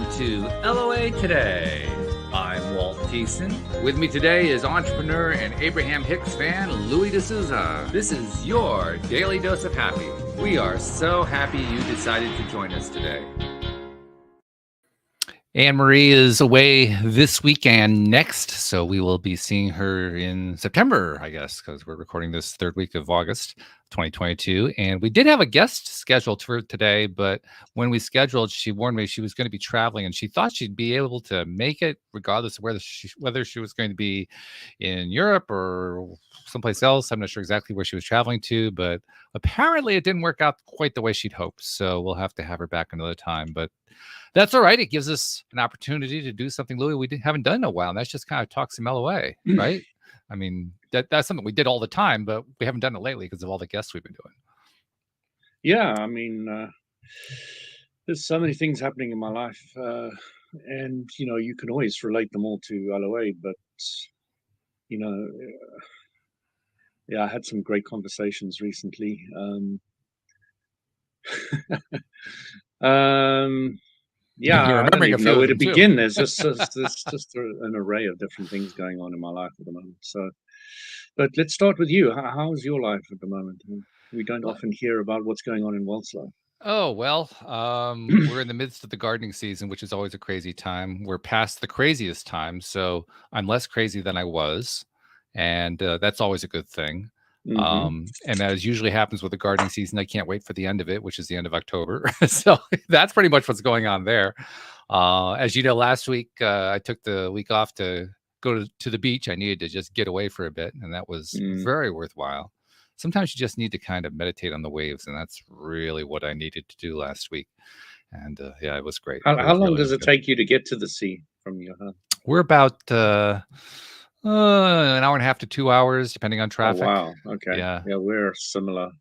welcome to LOA Today. I'm Walt Thiessen. With me today is entrepreneur and Abraham Hicks fan Louis D'Souza. This is your daily dose of happy. We are so happy you decided to join us today. Anne-Marie is away this week and next, so we will be seeing her in September, I guess, because we're recording this third week of August 2022. And we did have a guest scheduled for today, but when we scheduled, she warned me she was going to be traveling, and she thought she'd be able to make it regardless of whether she was going to be in Europe or someplace else. I'm not sure exactly where she was traveling to, but apparently it didn't work out quite the way she'd hoped. So we'll have to have her back another time. But that's all right. It gives us an opportunity to do something, Louis, we haven't done in a while. And that's just kind of talk some LOA, right? I mean, that's something we did all the time, but we haven't done it lately because of all the guests we've been doing. Yeah, I mean, there's so many things happening in my life. And, you can always relate them all to LOA, but, yeah, I had some great conversations recently. Yeah, You're I don't remembering a even few know of where to them, too. begin. There's just an array of different things going on in my life at the moment. So, but let's start with you. How's your life at the moment? We don't often hear about what's going on in Walt's life. Oh, well, we're in the midst of the gardening season, which is always a crazy time. We're past the craziest time, so I'm less crazy than I was, and that's always a good thing. And as usually happens with the gardening season, I can't wait for the end of it, which is the end of October. So that's pretty much what's going on there. As you know, last week I took the week off to go to the beach. I needed to just get away for a bit, and that was very worthwhile. Sometimes you just need to kind of meditate on the waves, and that's really what I needed to do last week. And yeah, it was great. How long does it take you to get to the sea from your home? We're about an hour and a half to 2 hours, depending on traffic. Oh, wow. Okay. Yeah, we're similar.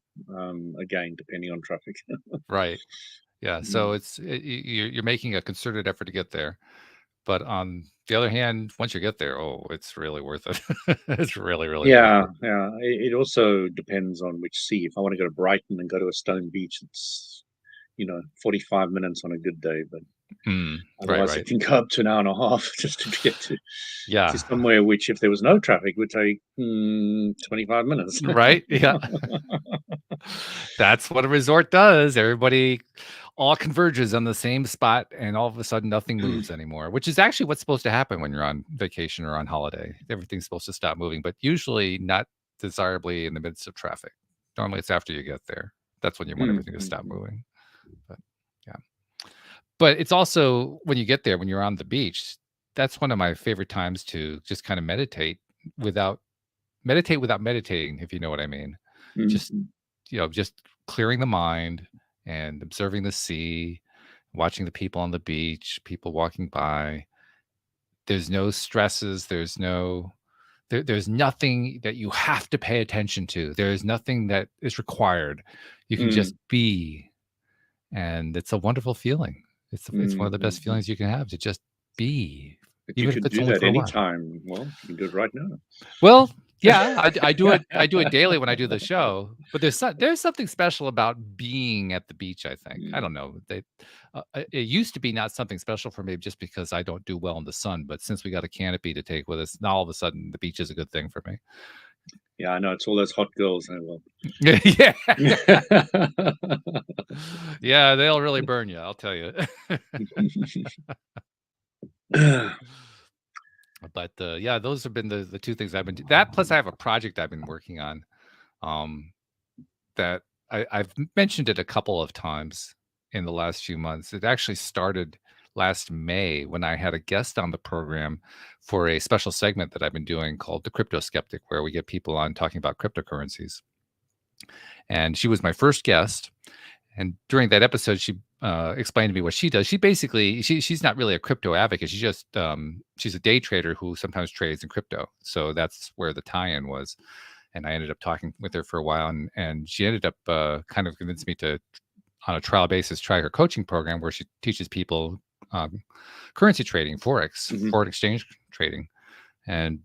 Again, depending on traffic. right. Yeah, so you're making a concerted effort to get there. But on the other hand, once you get there, oh, it's really worth it. It's really, really worth it. Yeah. It also depends on which sea. If I want to go to Brighton and go to a stone beach, it's 45 minutes on a good day, but otherwise it can go up to an hour and a half just to get to somewhere which, if there was no traffic, would take 25 minutes. Right? Yeah. That's what a resort does. Everybody all converges on the same spot, and all of a sudden nothing moves anymore, which is actually what's supposed to happen when you're on vacation or on holiday. Everything's supposed to stop moving, but usually not desirably in the midst of traffic. Normally it's after you get there. That's when you want everything to stop moving. But yeah. But it's also when you get there, when you're on the beach, that's one of my favorite times to just kind of meditate without meditating, if you know what I mean. Just clearing the mind and observing the sea, watching the people on the beach, people walking by. There's no stresses. There's nothing that you have to pay attention to. There's nothing that is required. You can just be. And it's a wonderful feeling. It's one of the best feelings you can have, to just be. But you can do that anytime. Well, you can do it right now. Well, yeah, I do it. I do it daily when I do the show. But there's something special about being at the beach, I think. I don't know. It used to be not something special for me just because I don't do well in the sun. But since we got a canopy to take with us, now all of a sudden the beach is a good thing for me. Yeah, I know. It's all those hot girls. Yeah. Yeah, they'll really burn you, I'll tell you. But yeah, those have been the two things I've been doing. That plus I have a project I've been working on that I've mentioned it a couple of times in the last few months. It actually started last May when I had a guest on the program for a special segment that I've been doing called The Crypto Skeptic, where we get people on talking about cryptocurrencies. And she was my first guest. And during that episode, she explained to me what she does. She basically, she's not really a crypto advocate. She's just, she's a day trader who sometimes trades in crypto. So that's where the tie-in was. And I ended up talking with her for a while, and she ended up kind of convinced me to, on a trial basis, try her coaching program where she teaches people currency trading, foreign exchange trading. And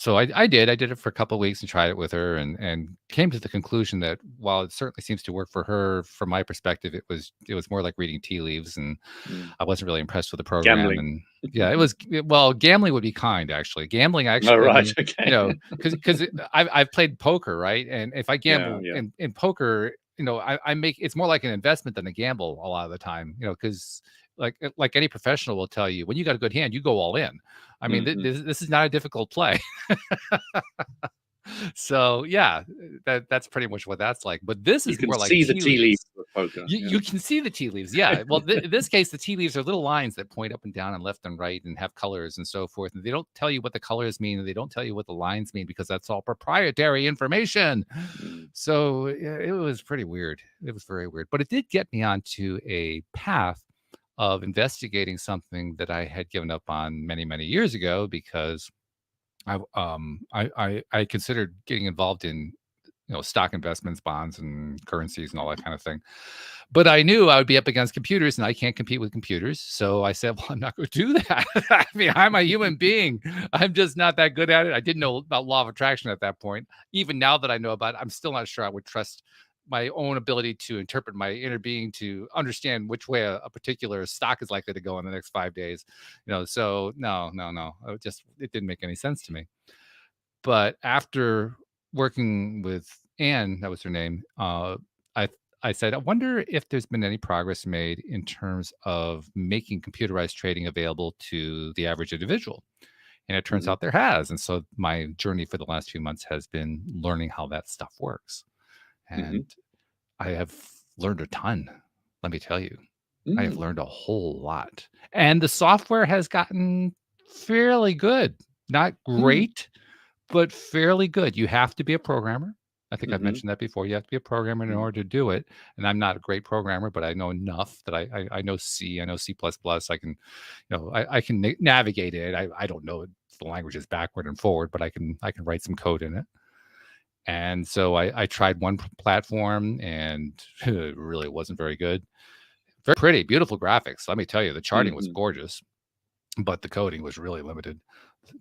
So I did it for a couple of weeks and tried it with her, and came to the conclusion that while it certainly seems to work for her, from my perspective, it was more like reading tea leaves, and I wasn't really impressed with the program. Gambling. And yeah, it was, well, gambling would be kind, actually. Gambling, Oh, actually, I right. mean, Okay. because I've played poker, right? And if I Yeah. gamble Yeah. in poker, I make it's more like an investment than a gamble a lot of the time, because like any professional will tell you, when you got a good hand, you go all in. I mean, this is not a difficult play. So yeah, that's pretty much what that's like. But this You is can more like see the tea tea leaves leaves. of poker. You Yeah. you can see the tea leaves, yeah. Well, in this case, the tea leaves are little lines that point up and down and left and right and have colors and so forth. And they don't tell you what the colors mean, and they don't tell you what the lines mean, because that's all proprietary information. So yeah, it was pretty weird. It was very weird. But it did get me onto a path of investigating something that I had given up on many, many years ago, because I considered getting involved in, stock investments, bonds, and currencies, and all that kind of thing. But I knew I would be up against computers, and I can't compete with computers. So I said, well, I'm not going to do that. I mean, I'm a human being. I'm just not that good at it. I didn't know about law of attraction at that point. Even now that I know about it, I'm still not sure I would trust my own ability to interpret my inner being to understand which way a particular stock is likely to go in the next 5 days. So no, it didn't make any sense to me. But after working with Anne, that was her name, I I said, I wonder if there's been any progress made in terms of making computerized trading available to the average individual. And it turns out there has. And so my journey for the last few months has been learning how that stuff works. And I have learned a ton, let me tell you. I have learned a whole lot. And the software has gotten fairly good. Not great, but fairly good. You have to be a programmer. I think I've mentioned that before. You have to be a programmer in order to do it. And I'm not a great programmer, but I know enough that I know C, I know C++. I can, I can navigate it. I don't know the languages backward and forward, but I can write some code in it. And so I tried one platform, and it really wasn't very good. Very pretty, beautiful graphics. Let me tell you, the charting was gorgeous, but the coding was really limited.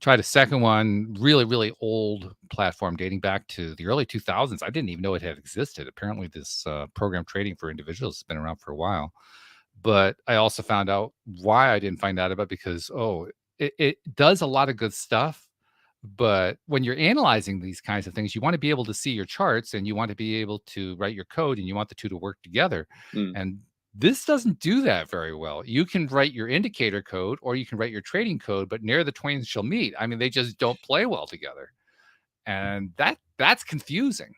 Tried a second one, really, really old platform dating back to the early 2000s. I didn't even know it had existed. Apparently, this program trading for individuals has been around for a while. But I also found out why I didn't find out about it, because, it does a lot of good stuff. But when you're analyzing these kinds of things, you want to be able to see your charts, and you want to be able to write your code, and you want the two to work together. And this doesn't do that very well. You can write your indicator code, or you can write your trading code, but ne'er the twain shall meet. I mean, they just don't play well together. And that's confusing.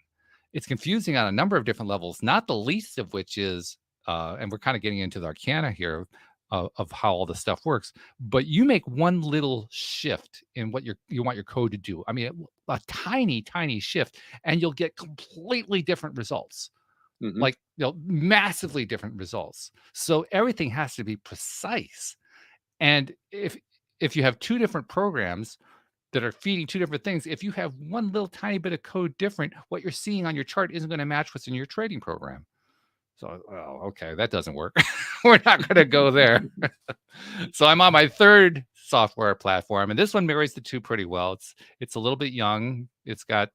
It's confusing on a number of different levels, not the least of which is, and we're kind of getting into the arcana here of how all this stuff works, but you make one little shift in what you want your code to do. I mean, a tiny, tiny shift, and you'll get completely different results. Like, massively different results. So everything has to be precise. And if you have two different programs that are feeding two different things, if you have one little tiny bit of code different, what you're seeing on your chart isn't going to match what's in your trading program. So, okay, that doesn't work. We're not going to go there. So I'm on my third software platform, and this one marries the two pretty well. It's a little bit young. It's got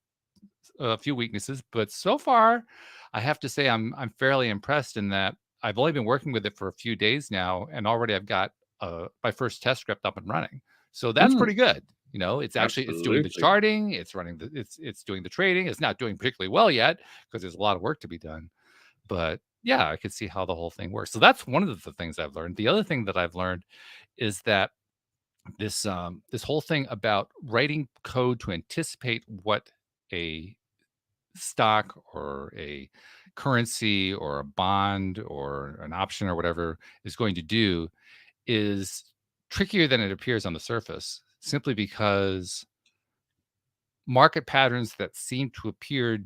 a few weaknesses, but so far, I have to say I'm fairly impressed in that I've only been working with it for a few days now, and already I've got my first test script up and running. So that's pretty good. It's doing the charting, it's running it's doing the trading. It's not doing particularly well yet, because there's a lot of work to be done. But yeah, I could see how the whole thing works. So that's one of the things I've learned. The other thing that I've learned is that this whole thing about writing code to anticipate what a stock or a currency or a bond or an option or whatever is going to do is trickier than it appears on the surface, simply because market patterns that seem to appear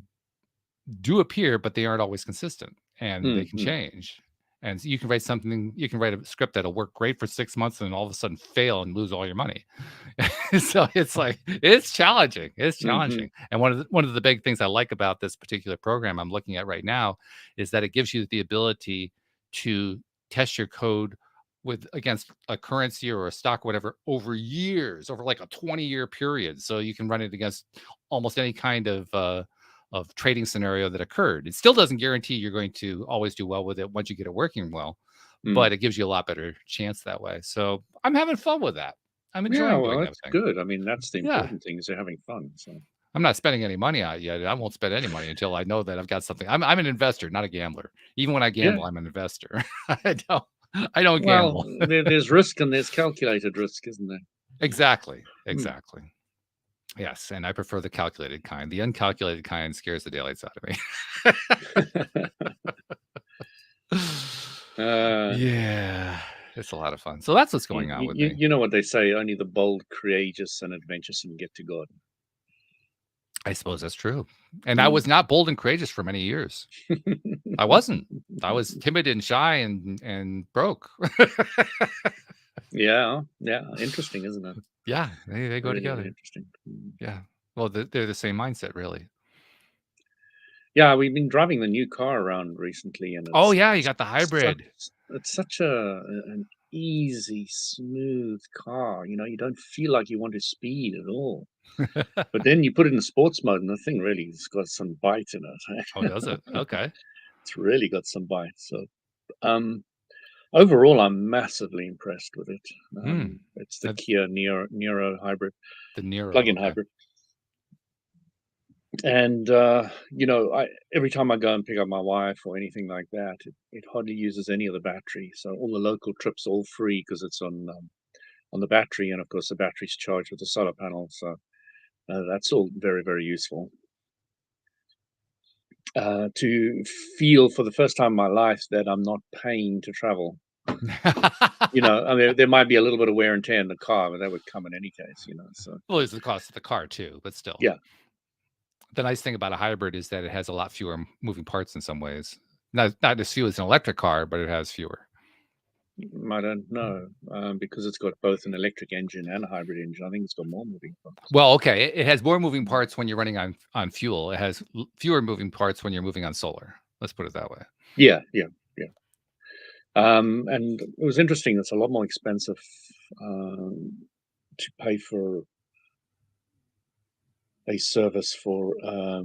do appear, but they aren't always consistent, and they can change. And you can write a script that'll work great for 6 months, and all of a sudden fail and lose all your money. So it's like, it's challenging. It's challenging. And one of the big things I like about this particular program I'm looking at right now is that it gives you the ability to test your code against a currency or a stock or whatever over years, over like a 20-year period. So you can run it against almost any kind of trading scenario that occurred. It still doesn't guarantee you're going to always do well with it once you get it working well, but it gives you a lot better chance that way. So I'm having fun with that. I'm enjoying doing that that's thing. good. I mean, that's the important thing, is they're having fun. So I'm not spending any money on it yet. I won't spend any money until I know that I've got something. I'm an investor, not a gambler. Even when I gamble, I'm an investor. I don't gamble. There's risk and there's calculated risk, isn't there? Exactly. Yes, and I prefer the calculated kind. The uncalculated kind scares the daylights out of me. Yeah, it's a lot of fun. So that's what's going on with me. You know what they say, only the bold, courageous, and adventuresome get to God. I suppose that's true. And I was not bold and courageous for many years. I wasn't. I was timid and shy and broke. Yeah. Interesting, isn't it? Yeah, they go together. Interesting. Yeah. Well, they're the same mindset, really. Yeah, we've been driving the new car around recently, and oh yeah, you got the hybrid. It's such an easy, smooth car. You know, you don't feel like you want to speed at all. But then you put it in sports mode, and the thing really has got some bite in it. Oh, does it? Okay. It's really got some bite. So, overall, I'm massively impressed with it. It's the Kia Niro hybrid, the Niro plug-in hybrid. And you know, every time I go and pick up my wife or anything like that, it hardly uses any of the battery. So all the local trips are all free because it's on the battery, and of course the battery's charged with the solar panel. So that's all very, very useful. To feel for the first time in my life that I'm not paying to travel. You know, I mean, there might be a little bit of wear and tear in the car, but that would come in any case. You know, so well, it's the cost of the car too, but still, yeah. The nice thing about a hybrid is that it has a lot fewer moving parts in some ways. Not as few as an electric car, but it has fewer. I don't know, because it's got both an electric engine and a hybrid engine. I think it's got more moving parts. Well, okay, it has more moving parts when you're running on fuel. It has fewer moving parts when you're moving on solar. Let's put it that way. Yeah. And it was interesting. It's a lot more expensive to pay for a service for a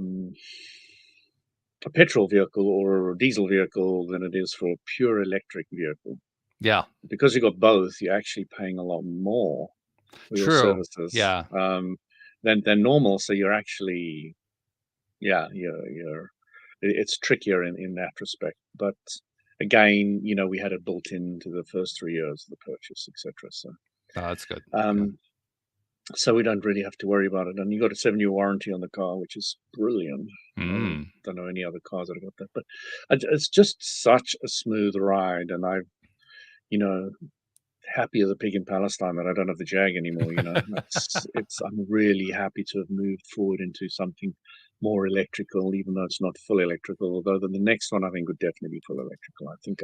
petrol vehicle or a diesel vehicle than it is for a pure electric vehicle. Yeah. Because you got both, you're actually paying a lot more for your services. Yeah. Than normal. So you're actually, it's trickier in that respect. But again, you know, we had it built into the first 3 years of the purchase, etc. So that's good. So we don't really have to worry about it. And you got a 7-year warranty on the car, which is brilliant. Don't know any other cars that have got that, but it's just such a smooth ride. And you know, happy as a pig in Palestine that I don't have the Jag anymore. You know, I'm really happy to have moved forward into something more electrical, even though it's not full electrical. Although the next one I think would definitely be full electrical. I think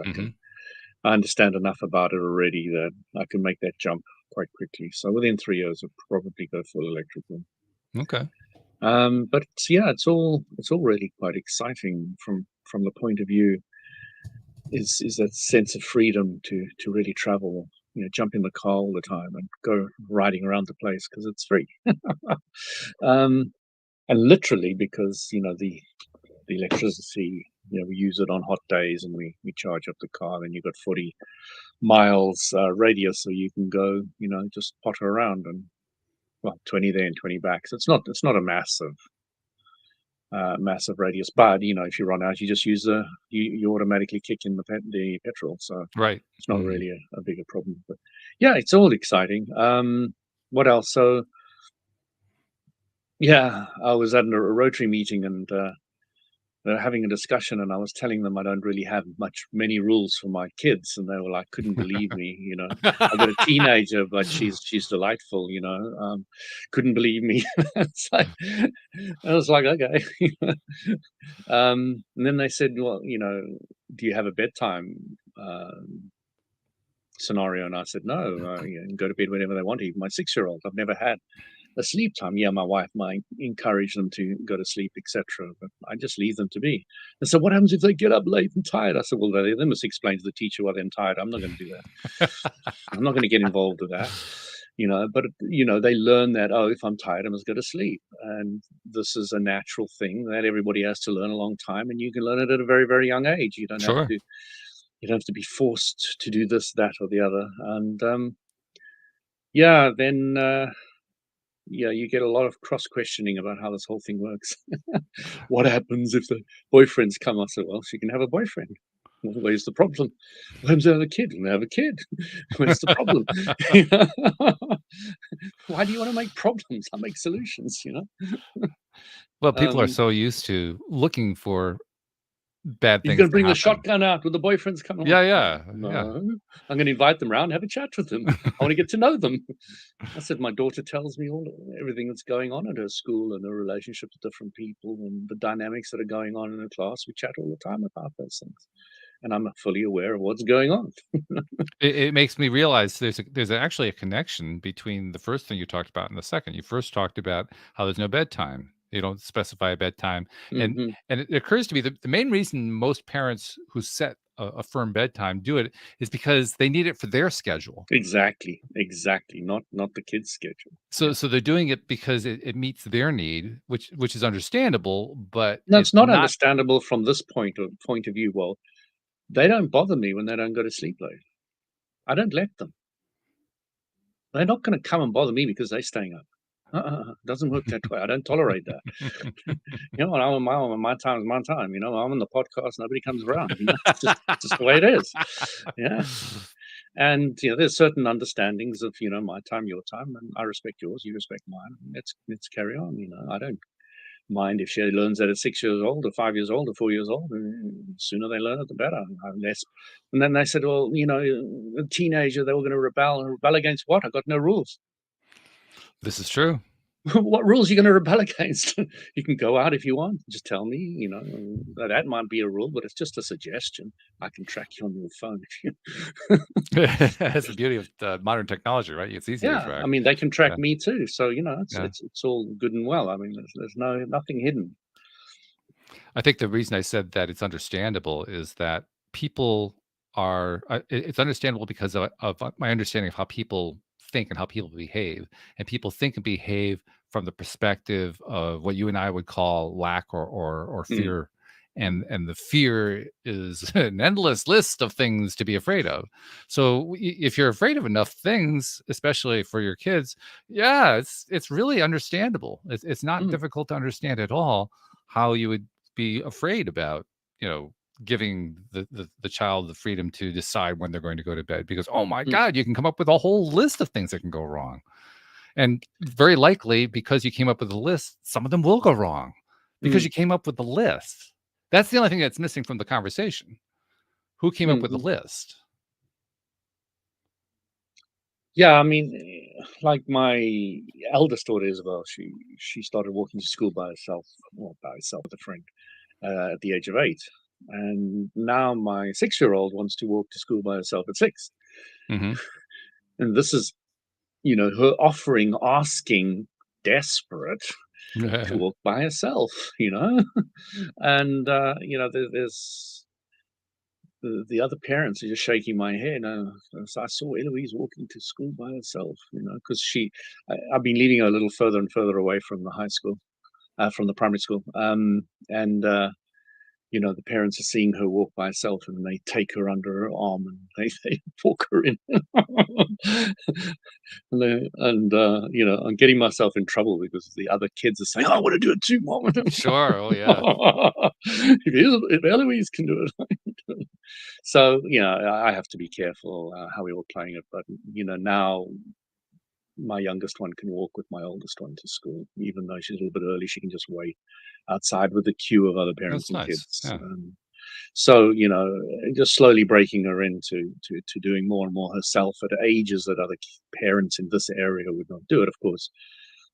I understand enough about it already that I can make that jump quite quickly. So within 3 years, I'll probably go full electrical. Okay. But yeah, it's all really quite exciting from the point of view is that sense of freedom to really travel. You know, jump in the car all the time and go riding around the place because it's free. And literally because, you know, the electricity, you know, we use it on hot days and we charge up the car, and you've got 40 miles radius, so you can go, you know, just potter around and 20 there and 20 back. So it's not a massive radius, but you know, if you run out, you just use you automatically kick in the petrol, so it's not really a bigger problem. But yeah, it's all exciting. What else? So yeah, I was at a Rotary meeting and they're having a discussion, and I was telling them I don't really have many rules for my kids, and they were like, couldn't believe me, you know. I've got a teenager, but she's delightful, you know. Couldn't believe me. It's like, I was like, okay. And then they said, well, you know, do you have a bedtime scenario? And I said, no, you know, go to bed whenever they want. Even my 6-year-old, I've never had a sleep time. Yeah, my wife might encourage them to go to sleep, etc., but I just leave them to be. And so, what happens if they get up late and tired? I said, well, they must explain to the teacher why they're tired. I'm not going to do that. I'm not going to get involved with that. But they learn that, oh, if I'm tired, I must go to sleep. And this is a natural thing that everybody has to learn a long time, and you can learn it at a very, very young age. You don't have Sure. to be forced to do this, that, or the other. And yeah, then you get a lot of cross questioning about how this whole thing works. What happens if the boyfriends come? I said, well, she can have a boyfriend. Well, where's the problem? When's they have a kid? When they have a kid. Where's the problem? Why do you want to make problems? I make solutions, Well, people are so used to looking for bad You're things going to to bring the happen. shotgun out with the boyfriends coming Yeah, along. yeah, yeah. No, I'm going to invite them around, have a chat with them. I want to get to know them. I said, my daughter tells me everything that's going on at her school and her relationship with different people and the dynamics that are going on in her class. We chat all the time about those things, and I'm fully aware of what's going on. It makes me realize there's actually a connection between the first thing you talked about and the second. You first talked about how there's no bedtime. You don't specify a bedtime, and Mm-hmm. and it occurs to me that the main reason most parents who set a firm bedtime do it is because they need it for their schedule. Exactly. Not the kids' schedule. So Yeah. so they're doing it because it meets their need, which is understandable, but No, it's it's not not. understandable from this point of view. Well, they don't bother me when they don't go to sleep late. I don't let them. They're not going to come and bother me because they're staying up. Doesn't work that way. I don't tolerate that. When I'm on my time is my time. I'm on the podcast. Nobody comes around. It's just the way it is. Yeah. And there's certain understandings of my time, your time, and I respect yours. You respect mine. Let's carry on. I don't mind if she learns that at 6 years old or 5 years old or 4 years old. The sooner they learn it, the better. Less. And then they said, well, a teenager, they were going to rebel. And rebel against what? I got no rules. This is true. What rules are you going to rebel against? You can go out if you want. Just tell me, that might be a rule, but it's just a suggestion. I can track you on your phone if you. That's the beauty of modern technology, right? It's easy to Yeah, I track. mean they can track Yeah, me too. So it's yeah. it's all good and well. I mean, there's nothing hidden. I think the reason I said that it's understandable is that people are it's understandable because of my understanding of how people think and how people behave. And people think and behave from the perspective of what you and I would call lack or Mm, fear. mm, And the fear is an endless list of things to be afraid of. So if you're afraid of enough things, especially for your kids, yeah, it's really understandable. It's not mm, difficult to understand at all how you would be afraid about, giving the child the freedom to decide when they're going to go to bed because, oh my mm, God, you can come up with a whole list of things that can go wrong. And very likely, because you came up with a list, some of them will go wrong because mm, you came up with the list. That's the only thing that's missing from the conversation. Who came up with the mhm. list? Yeah, I mean, like my eldest daughter Isabel, she started walking to school by herself, well, by herself with a friend, at the age of 8, and now my 6-year-old wants to walk to school by herself at 6, Hmm. and this is her asking, desperate to walk by herself, and there's the other parents are just shaking my head. So I saw Eloise walking to school by herself, because I've been leading her a little further and further away from the high school, from the primary school, and the parents are seeing her walk by herself, and they take her under her arm and they walk her in. I'm getting myself in trouble because the other kids are saying, "I want to do it too, mom." Sure. Oh yeah. If Eloise can do it, so I have to be careful how we were playing it. But now my youngest one can walk with my oldest one to school, even though she's a little bit early. She can just wait outside with a queue of other parents That's and nice. kids. Yeah. So just slowly breaking her into to doing more and more herself at ages that other parents in this area would not do it. Of course,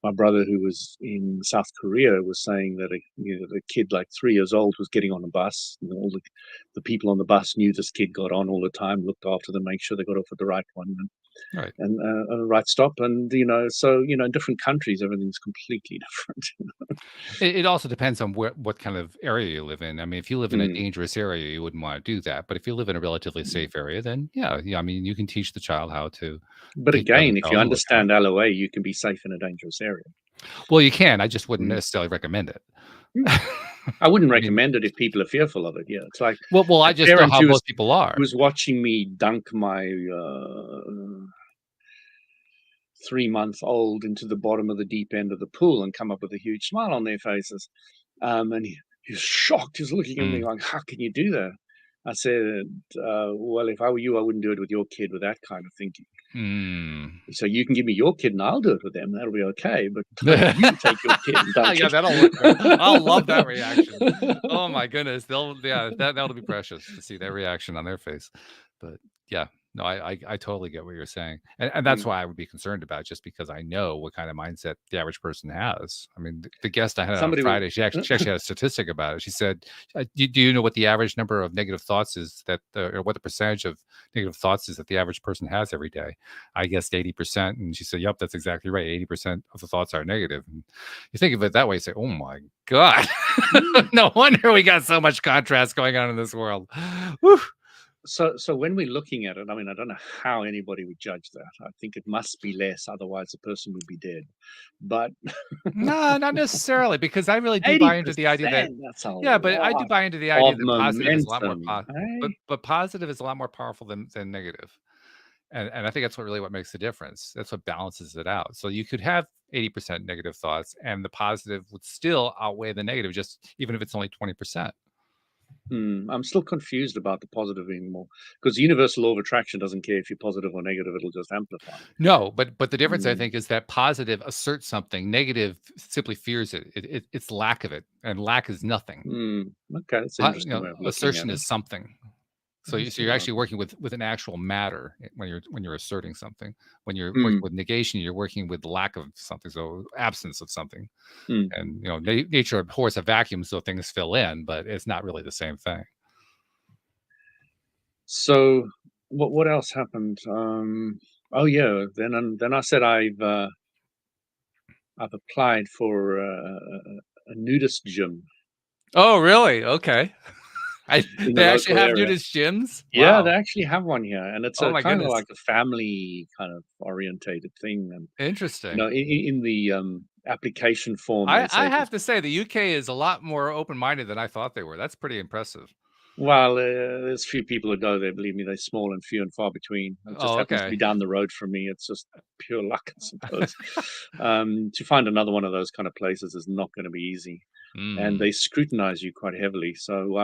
my brother, who was in South Korea, was saying that a kid like 3 years old was getting on a bus, and all the people on the bus knew this kid got on all the time, looked after them, make sure they got off at the right one. Right. and right stop. And so in different countries, everything's completely different. It also depends on what kind of area you live in. I mean, if you live in a Mm. dangerous area, you wouldn't want to do that. But if you live in a relatively Mm. safe area, then yeah. I mean, you can teach the child how to But take care of again, if you themselves and look out. understand LOA, you can be safe in a dangerous area. Well, you can. I just wouldn't Mm. necessarily recommend it. Mm. I wouldn't I mean, recommend it if people are fearful of it. Yeah, it's like well, a I just know parent how most people who are. was watching me dunk my 3-month-old into the bottom of the deep end of the pool and come up with a huge smile on their faces. And he was shocked. He was looking at me Mm, like, "How can you do that?" I said, "Well, if I were you, I wouldn't do it with your kid with that kind of thinking. mm. So you can give me your kid and I'll do it with them. That'll be okay. But don't you take your kid and dunk Yeah, it." that'll work great. I'll love that reaction. Oh my goodness, that'll be precious to see that reaction on their face. But yeah, no, I totally get what you're saying, and that's Mm. why I would be concerned about it, just because I know what kind of mindset the average person has. I mean, the guest I had on Somebody was Friday, she actually had a statistic about it. She said, do you know what the average number of negative thoughts is or what the percentage of negative thoughts is that the average person has every day?" I guessed 80%, and she said, "Yep, that's exactly right. 80% of the thoughts are negative." And you think of it that way, you say, "Oh my god, Mm. no wonder we got so much contrast going on in this world." Whew. So when we're looking at it, I mean, I don't know how anybody would judge that. I think it must be less, otherwise the person would be dead. But No, not necessarily, because I really do buy into the idea that 80%, that's a yeah, but I do lot buy into the idea of that positive is a lot more momentum, eh? but positive is a lot more powerful than negative. And I think that's what makes the difference. That's what balances it out. So you could have 80% negative thoughts and the positive would still outweigh the negative, just even if it's only 20%. I'm still confused about the positive anymore because the universal law of attraction doesn't care if you're positive or negative, it'll just amplify. No, but the difference I Mm. think is that positive asserts something, negative simply fears it. It's lack of it, and lack is nothing. Okay, that's an interesting way of looking at Assertion it. is something. So Let me see you're what I actually working with an actual matter when you're asserting something. When you're working mm, with negation, you're working with lack of something, so absence of something. mm. And nature abhors a vacuum, so things fill in, but it's not really the same thing. So what else happened? Oh yeah, then I said I've applied for a nudist gym Oh, really? Okay. in the They actually local have area. nudist gyms? Yeah, they Wow. actually have one here, and it's Oh a my kind of goodness. like a family kind of orientated thing. And Interesting. in the application form, they I say, have to say the UK is a lot more open-minded than I thought they were. That's pretty impressive. well, there's few people who go there. Believe me, they're small and few and far between. It just Oh, happens to be okay. down the road from me. It's just pure luck, I suppose. To find another one of those kind of places is not going to be easy, and Mm. they scrutinize you quite heavily. So,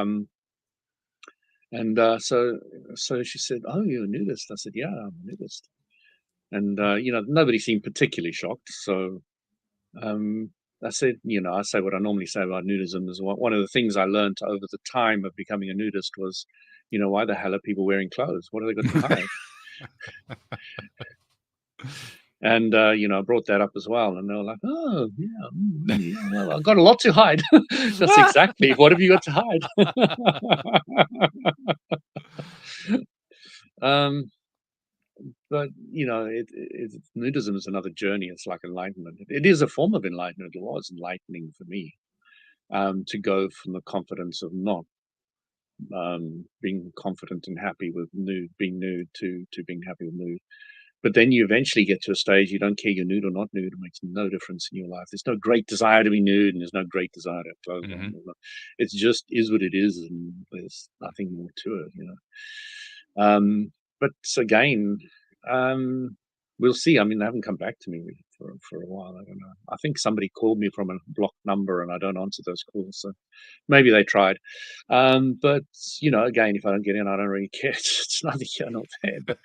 and so she said, "Oh, you're a nudist?" I said, "Yeah, I'm a nudist." And nobody seemed particularly shocked. So um, I said, I say what I normally say about nudism is one of the things I learned over the time of becoming a nudist was, why the hell are people wearing clothes? What have they got to hide? And I brought that up as well, and they were like, "Oh, yeah, yeah. Well, I've got a lot to hide." That's exactly. What have you got to hide? um, but nudism is another journey. It's like enlightenment. It is a form of enlightenment. It was enlightening for me to go from the confidence of not being confident and happy with being nude to being happy with nude. But then you eventually get to a stage you don't care you're nude or not nude. It makes no difference in your life. There's no great desire to be nude, and there's no great desire to have clothes on. Mhm. It's just is what it is, and there's nothing more to it. But again, um, we'll see. I mean, they haven't come back to me for a while. I don't know. I think somebody called me from a blocked number, and I don't answer those calls. So maybe they tried. But again, if I don't get in, I don't really care. It's neither here nor there. But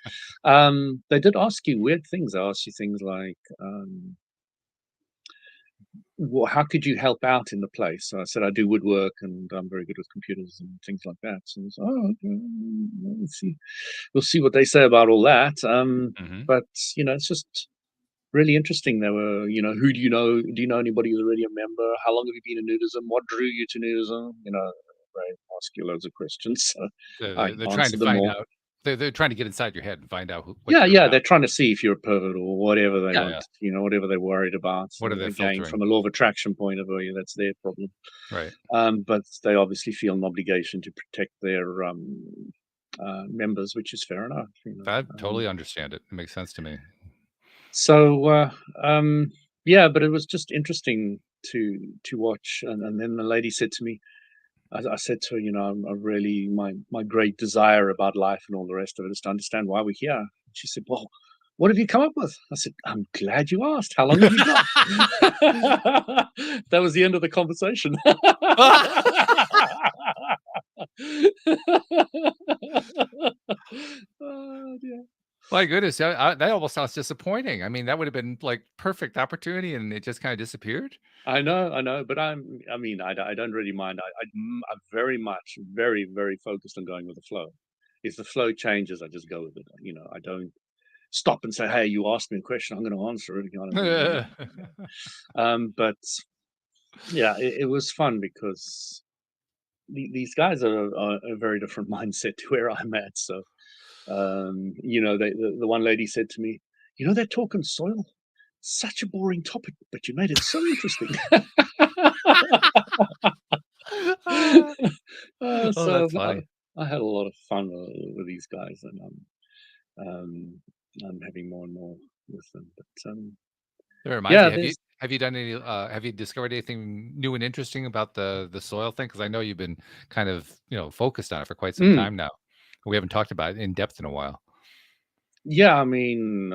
they did ask you weird things. They asked you things like, how could you help out in the place? So I said I do woodwork and I'm very good with computers and things like that. So it's, oh, okay, we'll see what they say about all that. Mhm. But it's just really interesting. They were, who do you know? Do you know anybody who's already a member? How long have you been in nudism? What drew you to nudism? They ask you loads of questions. So I They're trying to answered them find all. out. They're trying to get inside your head and find out what Yeah, you're yeah, about. they're trying to see if you're a pervert or whatever they Yeah, want, yeah. whatever they're worried about. What are they Again, filtering? from a law of attraction point of view, that's their problem. Right. But they obviously feel an obligation to protect their members, which is fair enough. I totally understand it. It makes sense to me. So yeah, but it was just interesting to watch. And then the lady said to me, I said to her, I really my great desire about life and all the rest of it is to understand why we're here. She said, well, what have you come up with? I said, I'm glad you asked. How long have you got? That was the end of the conversation. Oh, dear. My goodness, that almost sounds disappointing. I mean, that would have been like perfect opportunity, and it just kind of disappeared. I know, but I mean, I don't really mind. I'm very much, very, very focused on going with the flow. If the flow changes, I just go with it. I don't stop and say, "Hey, you asked me a question. I'm going to answer it." But yeah, it was fun because these guys are a very different mindset to where I'm at. So, the one lady said to me, they're talking soil. Such a boring topic, but you made it so interesting. Oh, So that's funny. I had a lot of fun with these guys, and I'm having more and more with them. But That reminds yeah, me, there's have you done any have you discovered anything new and interesting about the soil thing? Because I know you've been kind of, focused on it for quite some mm, time now. We haven't talked about it in depth in a while. yeah. I mean,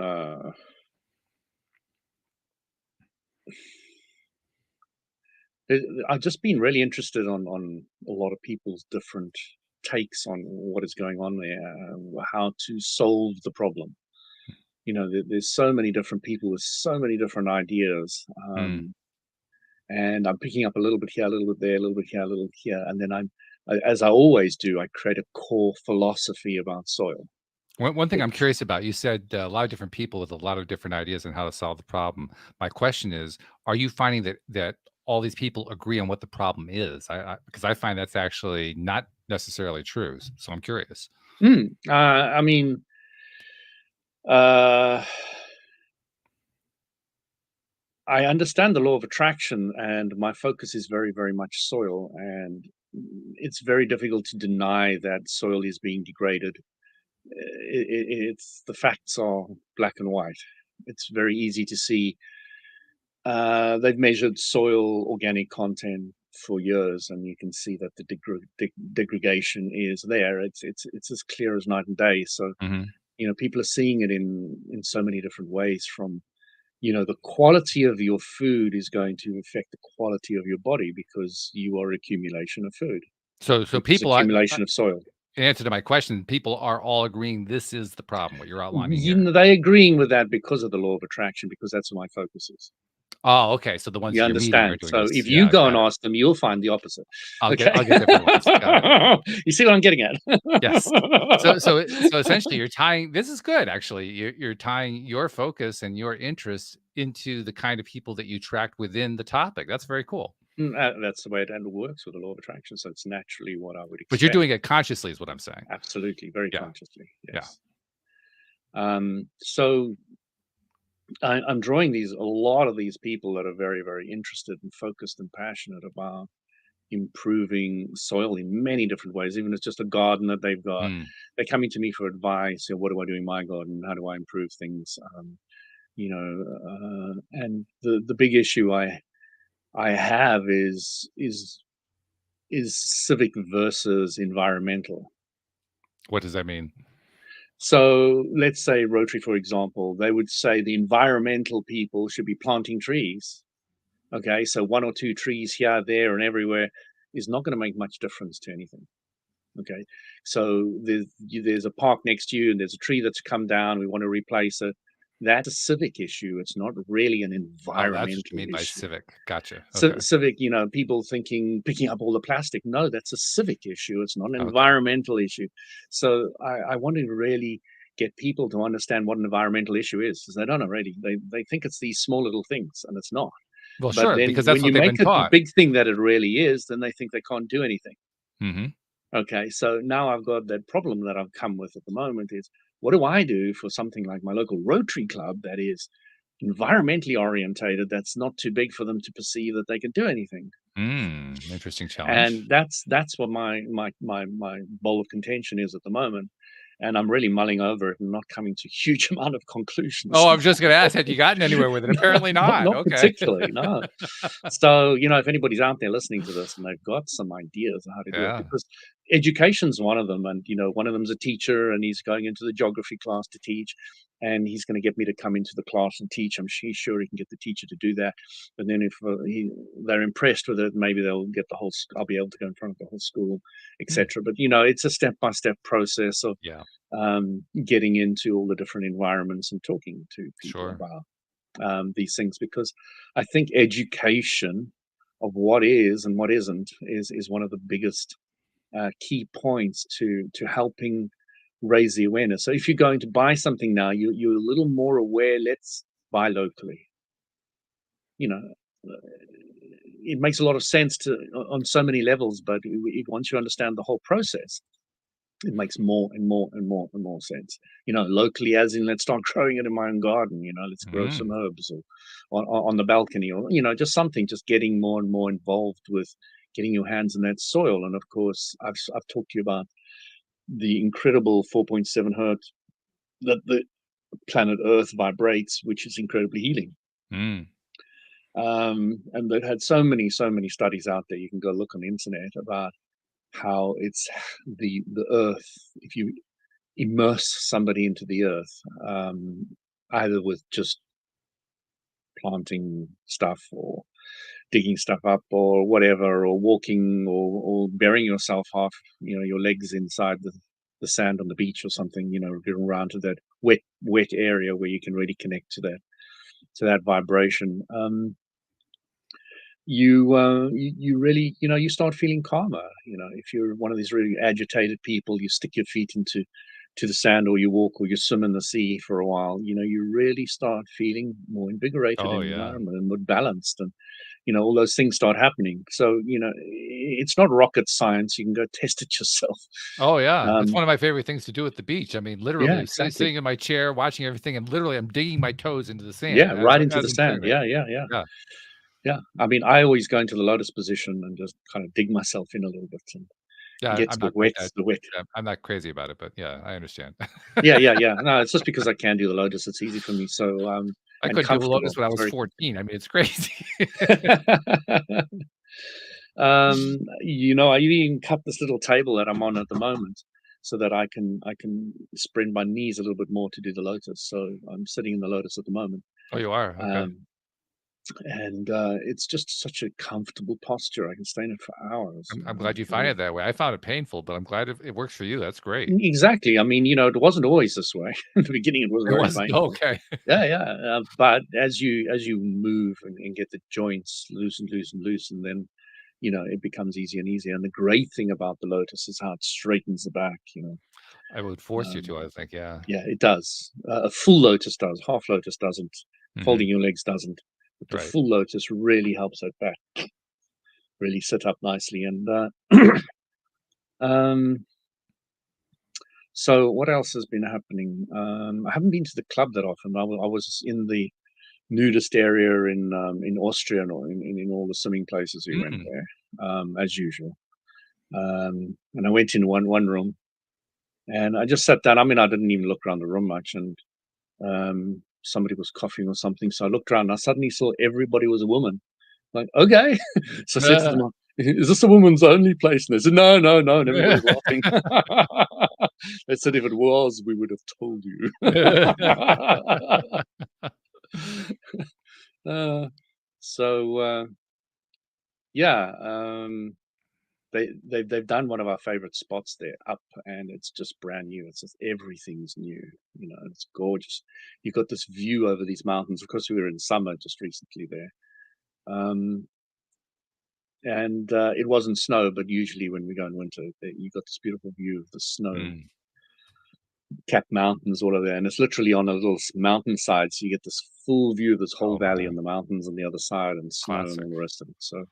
I've just been really interested on a lot of people's different takes on what is going on there, how to solve the problem. There's so many different people with so many different ideas. Mm. And I'm picking up a little bit here, a little bit there, a little bit here, a little bit here, and then as I always do, I create a core philosophy about soil. One thing I'm Which, curious about, you said a lot of different people with a lot of different ideas on how to solve the problem. My question is, are you finding that all these people agree on what the problem is? Because I find that's actually not necessarily true. So I'm curious. I mean, uh, I understand the law of attraction, and my focus is very, very much soil, and it's very difficult to deny that soil is being degraded. It's the facts are black and white. It's very easy to see. They've measured soil organic content for years, and you can see that the degradation is there. It's as clear as night and day. So Hmm. people are seeing it in so many different ways. From the quality of your food is going to affect the quality of your body because you are accumulation of food, So which is people, accumulation of soil. in answer to my question, people are all agreeing this is the problem. What you're outlining here. They agreeing with that because of the law of attraction, because that's what my focus is. Oh, okay. So the ones You that you're meeting are understand? doing So this. if you Yeah, go and got it. ask them, you'll find the opposite. Okay. I'll get different ones. Got it. You see what I'm getting at? Yes. So essentially you're tying, this is good actually. You're tying your focus and your interest into the kind of people that you track within the topic. That's very cool. That's the way it works with the law of attraction. So it's naturally what I would But you're expect. doing it consciously is what I'm saying. Absolutely, very Yeah. consciously. Yeah. Yes. So I'm drawing a lot of these people that are very, very interested and focused and passionate about improving soil in many different ways. Even if it's just a garden that they've got, Mm. they're coming to me for advice. What do I do in my garden? How do I improve things? And the big issue I have is civic versus environmental. What does that mean? So let's say Rotary, for example, they would say the environmental people should be planting trees. Okay, so one or two trees here, there, and everywhere is not going to make much difference to anything. Okay, so there's a park next to you, and there's a tree that's come down. We want to replace it. That's a civic issue. It's not really an Oh, that's what you environmental mean by issue. civic. Gotcha. So Okay. civic, people thinking picking up all the plastic. No, that's a civic issue. It's not an Okay. environmental issue. So I want to really get people to understand what an environmental issue is, because they don't already. They think it's these small little things, and it's not. Well, But sure, then because that's when what you they've make been it the taught. big thing that it really is, then they think they can't do anything. Hmm. Okay, so now I've got that problem that I've come with at the moment is, what do I do for something like my local Rotary Club that is environmentally orientated, that's not too big for them to perceive that they can do anything? Interesting And challenge. that's what my bowl of contention is at the moment, and I'm really mulling over it and not coming to huge amount of conclusions. Oh, I was just gonna ask, had you gotten anywhere with it? No, Apparently not. not Okay. particularly, no. So, if anybody's out there listening to this and they've got some ideas on how to do it, Yeah. because education's one of them, and, one of them's a teacher, and he's going into the geography class to teach, and he's gonna get me to come into the class and teach. He's sure he can get the teacher to do that, and then if, they're impressed with it, maybe they'll get I'll be able to go in front of the whole school, Hmm. etcetera. But, it's a step-by-step process of, Yeah. getting into all the different environments and talking to people Sure. about these things, because I think education of what is and what isn't is one of the biggest key points to helping raise the awareness. So if you're going to buy something now, you're a little more aware. Let's buy locally. You know, it makes a lot of sense on so many levels, but once you understand the whole process, it makes more and more and more and more sense. Locally, as in, let's start growing it in my own garden. Let's grow some Mm. herbs, or on the balcony, or just something. Just getting more and more involved with getting your hands in that soil. And of course, I've talked to you about the incredible 4.7 hertz that the planet Earth vibrates, which is incredibly healing. Mm. And they've had so many studies out there. You can go look on the internet about how it's the Earth. If you immerse somebody into the earth, either with just planting stuff or digging stuff up or whatever, or walking, or burying yourself half, your legs inside the sand on the beach or something, getting around to that wet area where you can really connect to that vibration. You really, you start feeling calmer. If you're one of these really agitated people, you stick your feet into the sand, or you walk, or you swim in the sea for a while, you really start feeling more invigorated Oh, in the yeah. environment and more balanced, and all those things start happening. So it's not rocket science. You can go test it yourself. Oh, yeah. It's um one of my favorite things to do at the beach. I mean, yeah, literally exactly. sitting in my chair, watching everything, and literally I'm digging my toes into the sand Yeah, right into the as I'm doing sand. that. Yeah, yeah, yeah. Yeah. Yeah, I mean, I always go into the lotus position and just kind of dig myself in a little bit and Yeah, get to I'm the not quite wet that the wet I'm not crazy about it, but yeah, I understand. Yeah, yeah, yeah. No, it's just because I can do the lotus, it's easy for me, so, I and couldn't do a lotus comfortable. when I It's was very 14. I mean, it's crazy. I even cut this little table that I'm on at the moment so that I can spread my knees a little bit more to do the lotus, so I'm sitting in the lotus at the moment. Oh, you are? Okay. Um, and, it's just such a comfortable posture. I can stay in it for hours, I'm glad you find really. it that way. I found it painful, but I'm glad it works for you. That's great. Exactly. I mean, it wasn't always this way. In the beginning, it was It very wasn't painful. okay. Yeah, yeah. But as you move and get the joints loosened, then it becomes easier and easier. And the great thing about the lotus is how it straightens the back. I would force you Um, to, I think, yeah. yeah, it does. A full lotus does. Half lotus doesn't. Mhm. Folding your legs doesn't. But the Right. full lotus really helps that back really sit up nicely. And um, so, what else has been happening? I haven't been to the club that often. I was in the nudist area in Austria, and in all the swimming places we went Mm. there, as usual. And I went in one room, and I just sat down. I mean, I didn't even look around the room much, and somebody was coughing or something. So I looked around, and I suddenly saw everybody was a woman. Like, okay. So I said to them, "Is this a woman's only place?" And they said, "No, no, no." And everybody was laughing. They said, "If it was, we would have told you." uh, so yeah, they've done one of our favorite spots there up, and it's just brand new. It's just everything's new. It's gorgeous. You've got this view over these mountains. Of course, we were in summer just recently there. Um, and it wasn't snow, but usually when we go in winter, you got this beautiful view of the snow-capped Mm. mountains all over there, and it's literally on a little mountainside, so you get this full view of this whole Oh, valley my. and the mountains on the other side, and snow and Classic. all the rest of it. So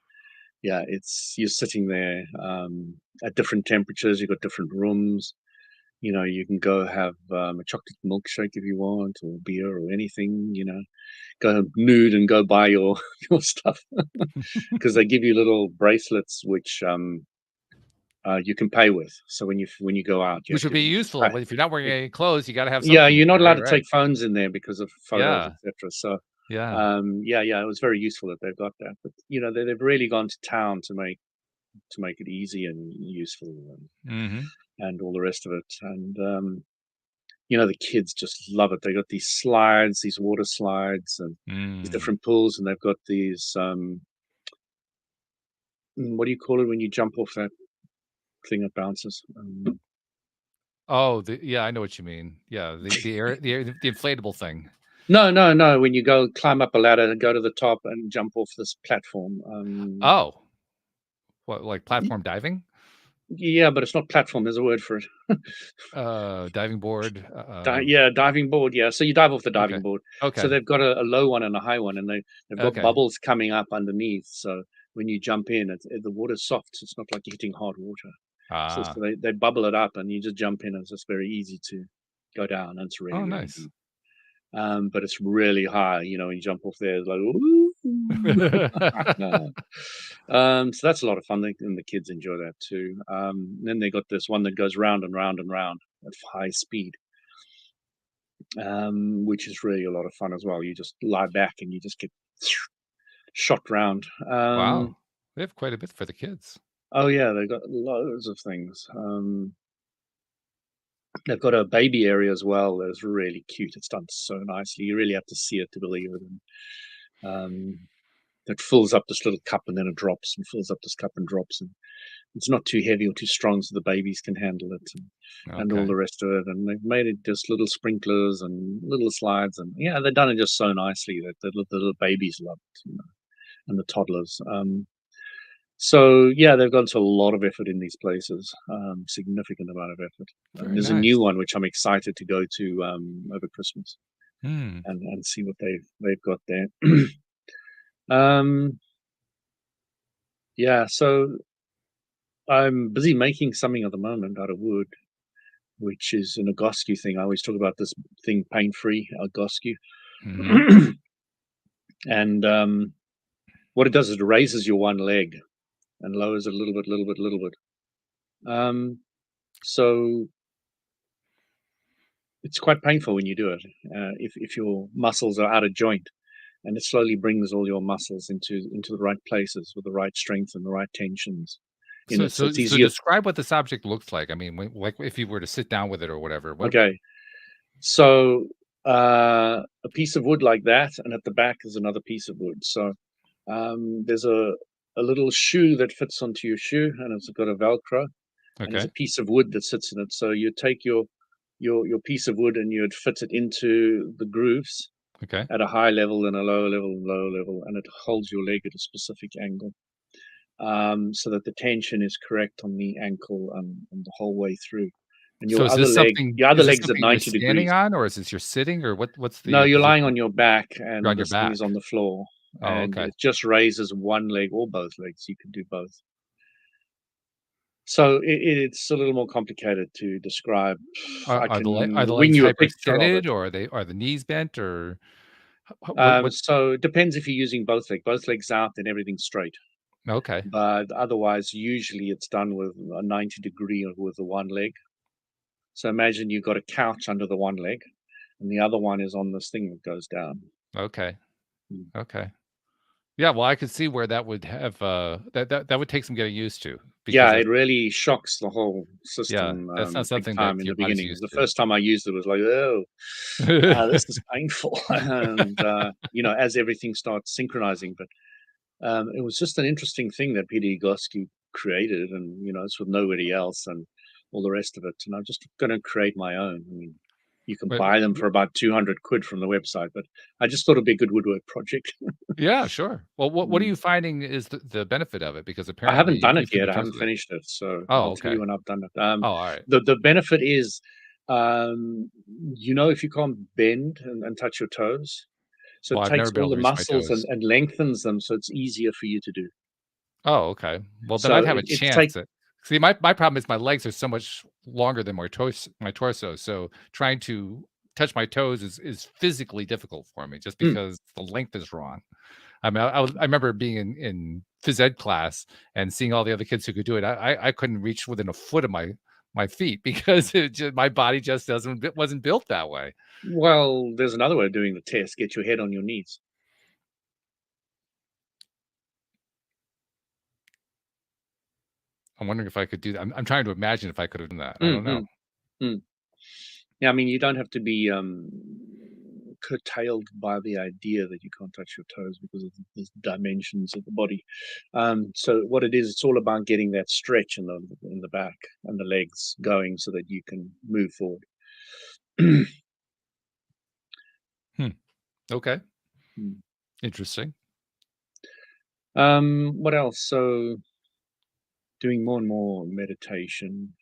yeah, you're sitting there at different temperatures. You've got different rooms. You can go have a chocolate milkshake if you want, or beer or anything. Go nude and go buy your your stuff because they give you little bracelets which you can pay with. So when you go out, you Which have would be to useful. pay. But if you're not wearing any clothes, you got to have Yeah, something you're in not there, allowed right? to Right. take phones in there because of photos, Yeah. etc. So, Yeah. yeah, it was very useful that they've got that. But they've really gone to town to make it easy and useful Mm-hmm. and all the rest of it. And the kids just love it. They got these slides, these water slides, and these Mm. different pools, and they've got these what do you call it when you jump off that thing that bounces? Oh, yeah, I know what you mean. Yeah, the inflatable thing. No, no, no. When you go climb up a ladder and go to the top and jump off this platform. Oh, what, like platform diving? Yeah, but it's not platform. There's a word for it. Diving board. Yeah, diving board. Yeah, so you dive off the Okay. diving board. So Okay. they've got a low one and a high one, and they've got Okay. bubbles coming up underneath. So when you jump in, the water's soft. So it's not like you're hitting hard water. So Ah. they bubble it up, and you just jump in, and it's just very easy to go down. And it's really, Oh, really nice. deep. But it's really high. When you jump off there, it's like, ooh. So that's a lot of fun, and the kids enjoy that too. Then they got this one that goes round and round and round at high speed, which is really a lot of fun as well. You just lie back and you just get shot round. Wow. They have quite a bit for the kids. Oh yeah, they've got loads of things. They've got a baby area as well that is really cute. It's done so nicely. You really have to see it to believe it. And, it fills up this little cup and then it drops and fills up this cup and drops, and it's not too heavy or too strong, so the babies can handle it and all Okay. the rest of it. And they've made it just little sprinklers and little slides, and yeah, they've done it just so nicely that the little babies love it, and the toddlers. So yeah, they've gone to a lot of effort in these places, significant amount of effort. And Very there's a nice. new one which I'm excited to go to over Christmas Hmm. and see what they've got there. um, yeah, so I'm busy making something at the moment out of wood, which is an Agoscu thing. I always talk about this thing, pain-free Agoscu. Mm-hmm. And what it does is it raises your one leg and lowers it a little bit, little bit, little bit. So it's quite painful when you do it, if your muscles are out of joint, and it slowly brings all your muscles into the right places with the right strength and the right tensions in So, it. So so, it's so easier. describe what this object looks like. I mean, like if you were to sit down with it or whatever. What? Okay, so a piece of wood like that, and at the back is another piece of wood. So there's a little shoe that fits onto your shoe, and it's got a Velcro, and there's Okay. a piece of wood that sits in it. So you take your piece of wood and you'd fit it into the grooves Okay. at a high level and a lower level and lower level, and it holds your leg at a specific angle, so that the tension is correct on the ankle and the whole way through. And So is this something? your other Is this leg's at something you're 90 standing degrees. on, or is this you're sitting, or what? What's No, the you're lying position? on your back, You're on and your this thing back. is on the floor, Oh, and okay. it just raises one leg or both legs. You can do both. So it's a little more complicated to describe. I Are can the wing legs you a picture of it. hyperextended, or are the knees bent, or what? So it depends if you're using both legs out, then everything's straight. Okay. But otherwise, usually it's done with a 90 degree with the one leg. So imagine you've got a couch under the one leg, and the other one is on this thing that goes down. Okay. Mm. Okay. Yeah. Well, I could see where that would have that would take some getting used to because Yeah, that's it really shocks the whole yeah, system that's not big something that time in your the body's beginning. used The to. first time I used it was like, oh, this is painful, and as everything starts synchronizing. But it was just an interesting thing that Peter Egosky created, and it's with nobody else, and all the rest of it. And I'm just going to create my own. I mean, you can But buy them for about 200 quid from the website, but I just thought it'd be a good woodwork project. yeah, sure. Well, what are Mm. you finding is the benefit of it? Because I apparently haven't you done do it some yet. I haven't impressive. finished it, so Oh, I'll tell okay. you when I've done it. Oh, all right. The benefit is, if you can't bend and touch your toes, so Well, it I've never takes been all able the to reach my muscles toes. and lengthens them, so it's easier for you to do. Oh, okay. Well, then So I'd have a it's chance take to see, my problem is my legs are so much longer than my torso, so trying to touch my toes is physically difficult for me just mm, because the length is wrong. I mean, I remember being in phys ed class and seeing all the other kids who could do it. I couldn't reach within a foot of my feet because my body just wasn't built that way. well, there's another way of doing the test. Get your head on your knees. I'm wondering if I could do that. I'm trying to imagine if I could have done that. I Mm, don't know. mm, mm. Yeah, I mean, you don't have to be curtailed by the idea that you can't touch your toes because of the dimensions of the body. So what it is, it's all about getting that stretch in the back and the legs going so that you can move forward. Hmm. Okay. Mm. Interesting. What else? So doing more and more meditation,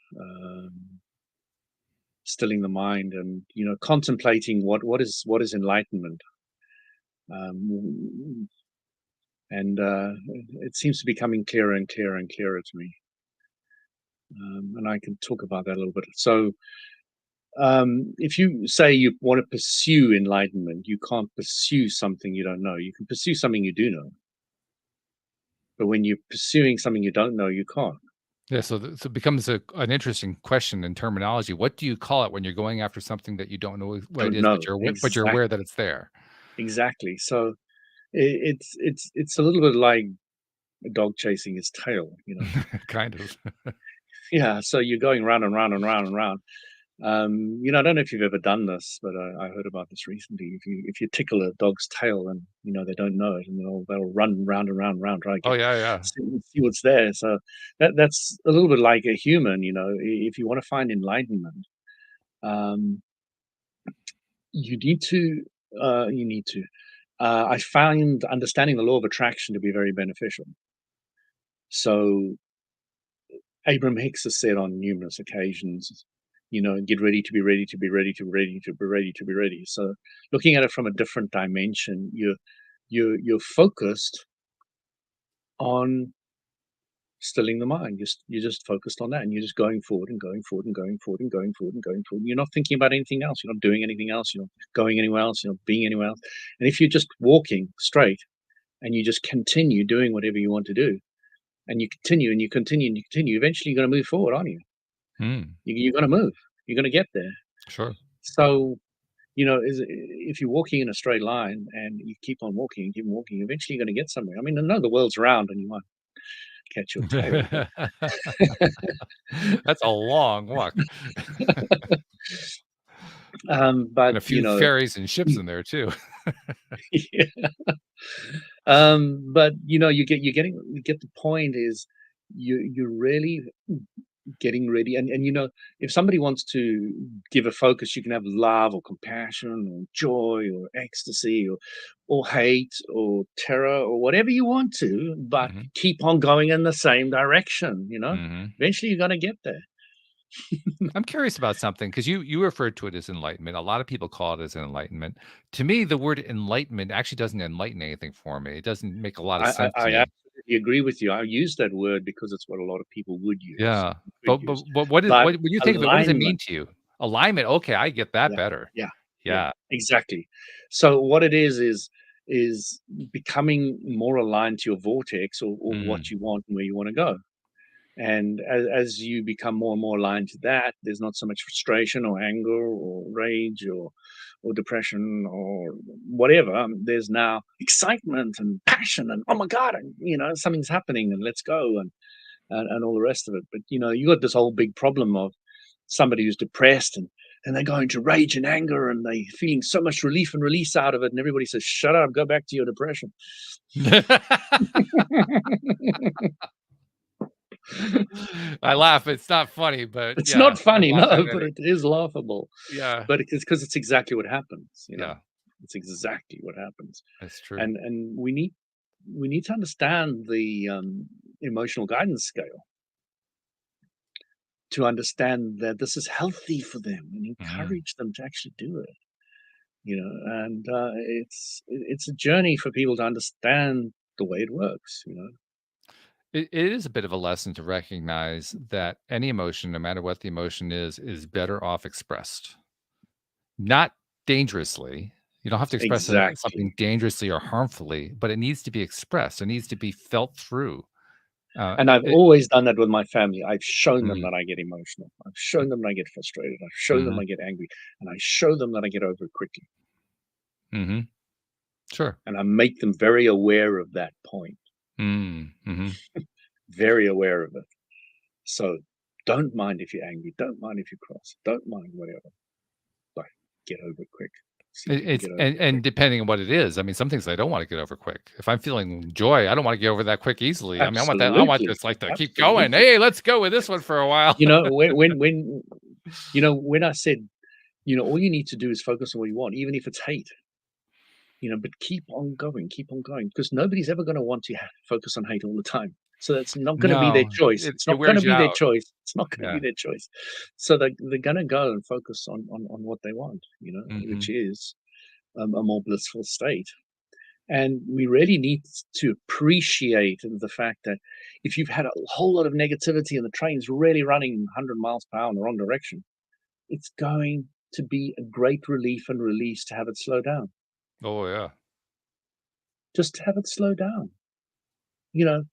stilling the mind, and contemplating what is enlightenment. Um, and it seems to be coming clearer and clearer and clearer to me. And I can talk about that a little bit. So, if you say you want to pursue enlightenment, you can't pursue something you don't know. You can pursue something you do know, but when you're pursuing something you don't know, you can't. Yeah, so it becomes an interesting question in terminology. What do you call it when you're going after something that you don't know what it Don't is, know but you're aware that it's there? exactly. So it's a little bit like a dog chasing its tail. Kind of. Yeah. So you're going round and round and round and round. I don't know if you've ever done this, but I heard about this recently. If you tickle a dog's tail and they don't know it, and they'll run round and round and round, try to Oh, get yeah, yeah. see what's there. So that's a little bit like a human. If you want to find enlightenment, um, you need to. You need to. I found understanding the law of attraction to be very beneficial. So Abraham Hicks has said on numerous occasions, get ready to be ready to be ready to be ready to be ready to be ready. So looking at it from a different dimension, you're focused on stilling the mind. You're just focused on that, and you're just going forward and going forward and going forward and going forward and going forward. You're not thinking about anything else. You're not doing anything else. You're not going anywhere else. You're not being anywhere else. And if you're just walking straight and you just continue doing whatever you want to do, and you continue and you continue and you continue, eventually you're going to move forward, aren't you? Mm, You're going to move. You're going to get there. sure. So, if you're walking in a straight line and you keep on walking and keep walking, eventually you're going to get somewhere. I mean, I know the world's round and you might catch your tail, but That's a long walk. And but a few ferries and ships in there too. yeah. But you get the point is you're really getting ready, and if somebody wants to give a focus, you can have love or compassion or joy or ecstasy or hate or terror or whatever you want to, but Mhm, keep on going in the same direction. mhm. Eventually you're going to get there. I'm curious about something because you referred to it as enlightenment. A lot of people call it as an enlightenment. To me, the word enlightenment actually doesn't enlighten anything for me. It doesn't make a lot of I, I, sense to I me. absolutely agree with you. I use that word because it's what a lot of people would use, Yeah, could but use. what But when you think of it, what does it mean alignment, to you? Alignment, okay, I get that yeah, better. yeah, yeah, Yeah. exactly. So what it is becoming more aligned to your vortex or what Mm, you want and where you want to go. And as you become more and more aligned to that, there's not so much frustration or anger or rage or depression or whatever. There's now excitement and passion and oh my god, and something's happening and let's go and all the rest of it. But you got this whole big problem of somebody who's depressed and they go into rage and anger and they feeling so much relief and release out of it, and everybody says, "Shut up, go back to your depression." I laugh, it's not funny, but It's yeah, not I funny, laugh no, at but it. it is laughable. Yeah, But it's because it's exactly what happens. yeah, It's exactly what happens. that's true. And we need to understand the emotional guidance scale to understand that this is healthy for them and Mhm. encourage them to actually do it. And it's a journey for people to understand the way it works. it is a bit of a lesson to recognize that any emotion, no matter what the emotion is better off expressed. Not dangerously. You don't have to express Exactly. something dangerously or harmfully, but it needs to be expressed. It needs to be felt through. And I've It always done that with my family. I've shown them mm, that I get emotional. I've shown them that I get frustrated. I've shown them mhm, I get angry, and I show them that I get over it quickly. mhm. Sure. And I make them very aware of that point, Mhm. very aware of it. So don't mind if you're angry. Don't mind if you're cross. Don't mind whatever. But get over it quick. See if you can It's get over and it quick. depending on what it is, I mean, some things I don't wanna get over quick. If I'm feeling joy, I don't wanna get over that quick easily. I mean, I want Absolutely. this, like, to keep going. Absolutely. "Hey, let's go with this one for a while." When I said, all you need to do is focus on what you want, even if it's hate, but keep on going, because nobody's ever going to want to focus on hate all the time. So that's not going to be their No, choice. it It's it not going to wears you be their out. choice. It's not going to be Yeah. their choice. So they're going to go and focus on what they want, which Mhm. is a more blissful state. And we really need to appreciate the fact that if you've had a whole lot of negativity and the train's really running 100 miles per hour in the wrong direction, it's going to be a great relief and release to have it slow down. Oh, yeah. Just to have it slow down. You know,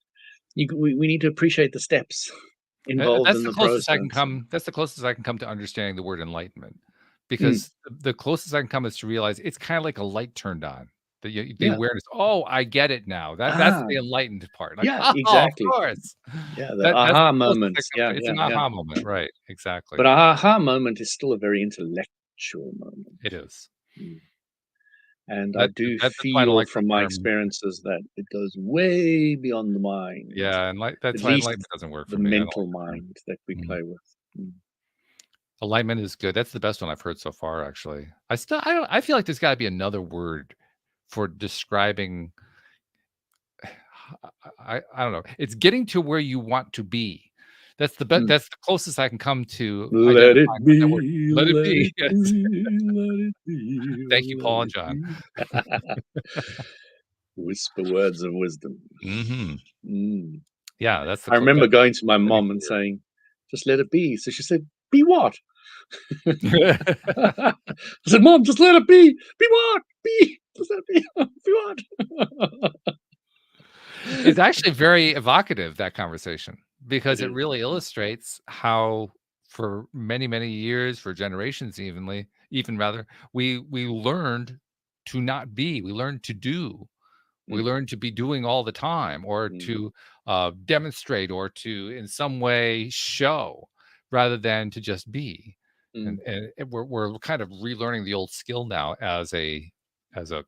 we need to appreciate the steps involved in the process. That's the closest I can come to understanding the word enlightenment, Mm, because the closest I can come is to realize it's kinda like a light turned on. The yeah. awareness, "Oh, I get it now." That's Ah, the enlightened part. Like, yeah, "Oh, of exactly. course." Yeah, the That's aha the closest I moments. come Yeah, to, it's yeah, an yeah. aha moment, right, exactly. But aha moment is still a very intellectual moment. It is. Mm. And I That do that's why I don't feel like the from my term. experiences that it goes way beyond the mind, Yeah, at that's why least enlightenment doesn't work the for me. I don't mental like the term. mind that we Mhm. play with. Mm. Alignment is good. That's the best one I've heard so far, actually. I feel like there's gotta be another word for describing. I don't know. It's getting to where you want to be. Mm. That's the closest I can come to Let identifying it what that word. be, Let it let be. it Yes. be, let it be, Thank you, let Paul and it John. be. Whisper words of wisdom. Mhm. Mm. Yeah, I remember that's going to my living mom the and word. saying, "Just let it be." So she said, "Be what?" I said, "Mom, just let it be. Be what? Be. Just let it be. Be what?" It's actually very evocative, that conversation, It because it is. really illustrates how for many, many years, for generations even rather, we learned to not be, we learned to do. We Mm, learn to be doing all the time, or mm, to demonstrate, or to in some way show, rather than to just be. mm. We're kind of relearning the old skill now as a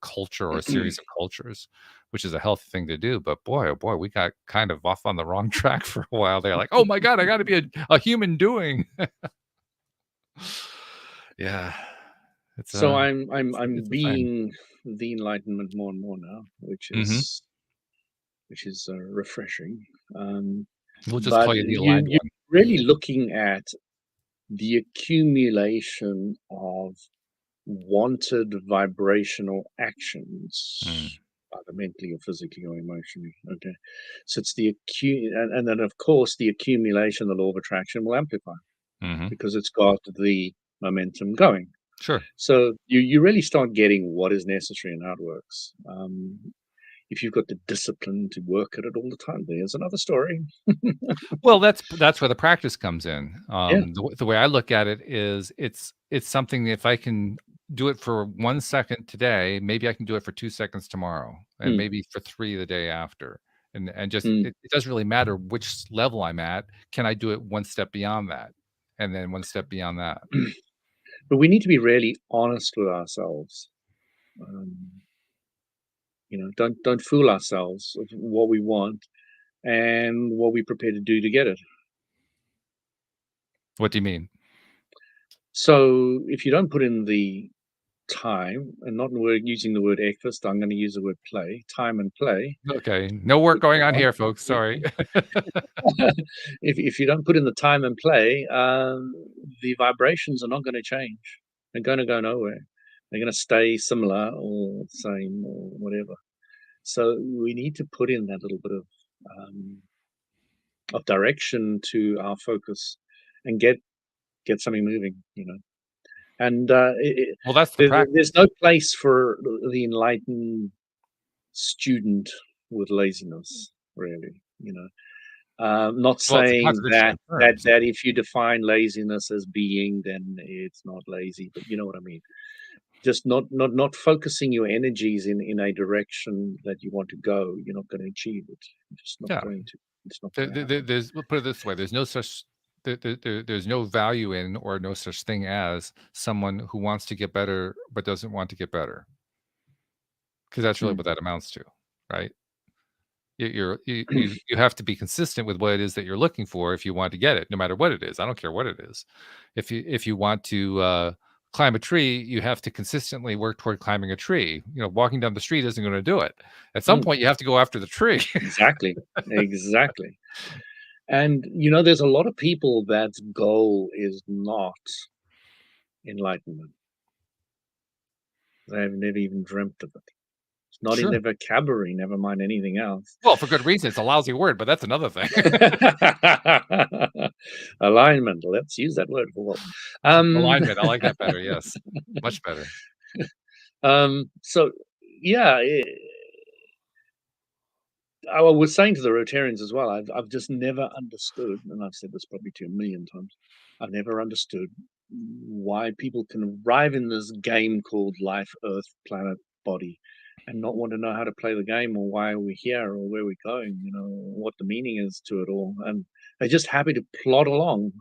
culture or a series of cultures, which is a healthy thing to do. But boy, oh boy, we got kind of off on the wrong track for a while there. Like, oh my god, I got to be a human doing. Yeah, it's So I'm it's a thing. being the enlightenment more and more now, which Hmm. is which is refreshing. Um, We'll just but call you the aligned you're one. really looking at the accumulation of wanted vibrational Mm, actions, either mentally or physically or emotionally. Okay, so it's and then of course the accumulation, the law of attraction will amplify hmm. because it's got the momentum going. Sure. So you really start getting what is necessary and how it works. If you've got the discipline to work at it all the time, there's another story. Well, that's where the practice comes in. Yeah. The way I look at it is it's something that if I can do it for 1 second today, maybe I can do it for 2 seconds tomorrow, and Mm, maybe for 3 the day after. And just mm. it doesn't really matter which level I'm at. Can I do it one step beyond that? And then one step beyond that? But we need to be really honest with ourselves. Um, don't fool ourselves of what we want and what we're prepared to do to get it. What do you mean? So if you don't put in the time, and not using the word effort, I'm going to use the word play, time and play. Okay, no work With going what on you here, folks. want. Sorry. If you don't put in the time and play, the vibrations are not going to change. They're going to go nowhere. They're going to stay similar or same or whatever. So we need to put in that little bit of um, direction to our focus and get something moving, you know. And Well, that's the there's practice. no place for the enlightened student with laziness, really, you know. Not Well, it's a saying contradiction in terms. that if you define laziness as being, then it's not lazy, but you know what I mean. Just not focusing your energies in a direction that you want to go. You're not going to achieve it. You're just not Yeah. going to. It's not going to happen. There's, we'll put it this way: there's no such there's no value in or no such thing as someone who wants to get better but doesn't want to get better, because that's really Mm. what that amounts to, right? You have to be consistent with what it is that you're looking for if you want to get it, no matter what it is. I don't care what it is. If you want to climb a tree, you have to consistently work toward climbing a tree. You know, walking down the street isn't going to do it. At some Mm. point, you have to go after the tree. Exactly. Exactly. And you know, there's a lot of people that goal is not enlightenment. They've never even dreamt of it. It's not in Sure. their vocabulary, never mind anything else. Well, for good reason. It's a lousy word, but that's another thing. Alignment. Let's use that word for what? Um, Alignment. I like that better. Yes, much better. so yeah, I was saying to the Rotarians as well, I've just never understood, and I've said this probably to you a million times, I've never understood why people can arrive in this game called life, earth, planet, body, and not want to know how to play the game or why we're here or where we're going, you know, what the meaning is to it all. And they're just happy to plod along.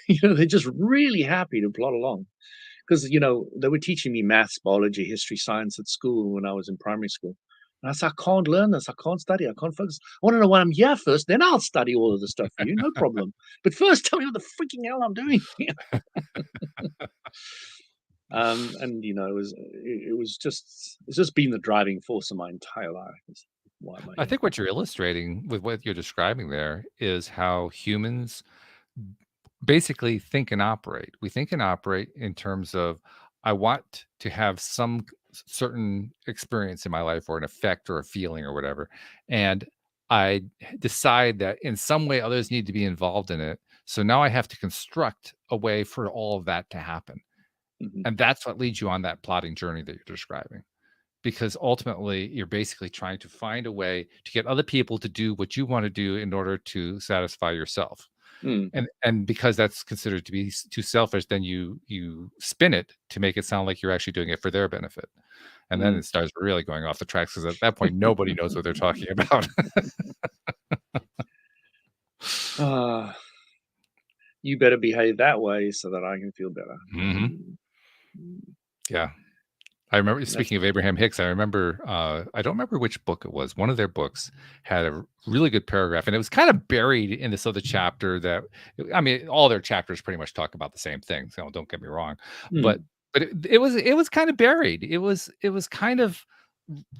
You know, they're just really happy to plod along. Because, you know, they were teaching me maths, biology, history, science at school when I was in primary school. And I said, I can't learn this. I can't study. I can't focus. I want to know why I'm here first. Then I'll study all of the stuff for you. No problem. But first, tell me what the freaking hell I'm doing here. And you know, it was just it's just been the driving force of my entire life. Why am I I here? think what you're illustrating with what you're describing there is how humans basically think and operate. We think and operate in terms of, I want to have some certain experience in my life or an effect or a feeling or whatever. And I decide that in some way others need to be involved in it. So now I have to construct a way for all of that to happen. Mhm. And that's what leads you on that plotting journey that you're describing. Because ultimately, you're basically trying to find a way to get other people to do what you want to do in order to satisfy yourself. Mm, And because that's considered to be too selfish, then you spin it to make it sound like you're actually doing it for their benefit. And then mm. it starts really going off the tracks, because at that point, nobody knows what they're talking about. Ah, you better behave that way so that I can feel better. Mhm. Mm. Yeah. I remember, That's speaking of Abraham Hicks, I remember, I don't remember which book it was. One of their books had a really good paragraph, and it was kind of buried in this other chapter that, I mean, all their chapters pretty much talk about the same thing. So don't get me wrong, but mm, it was kind of buried. It was kind of,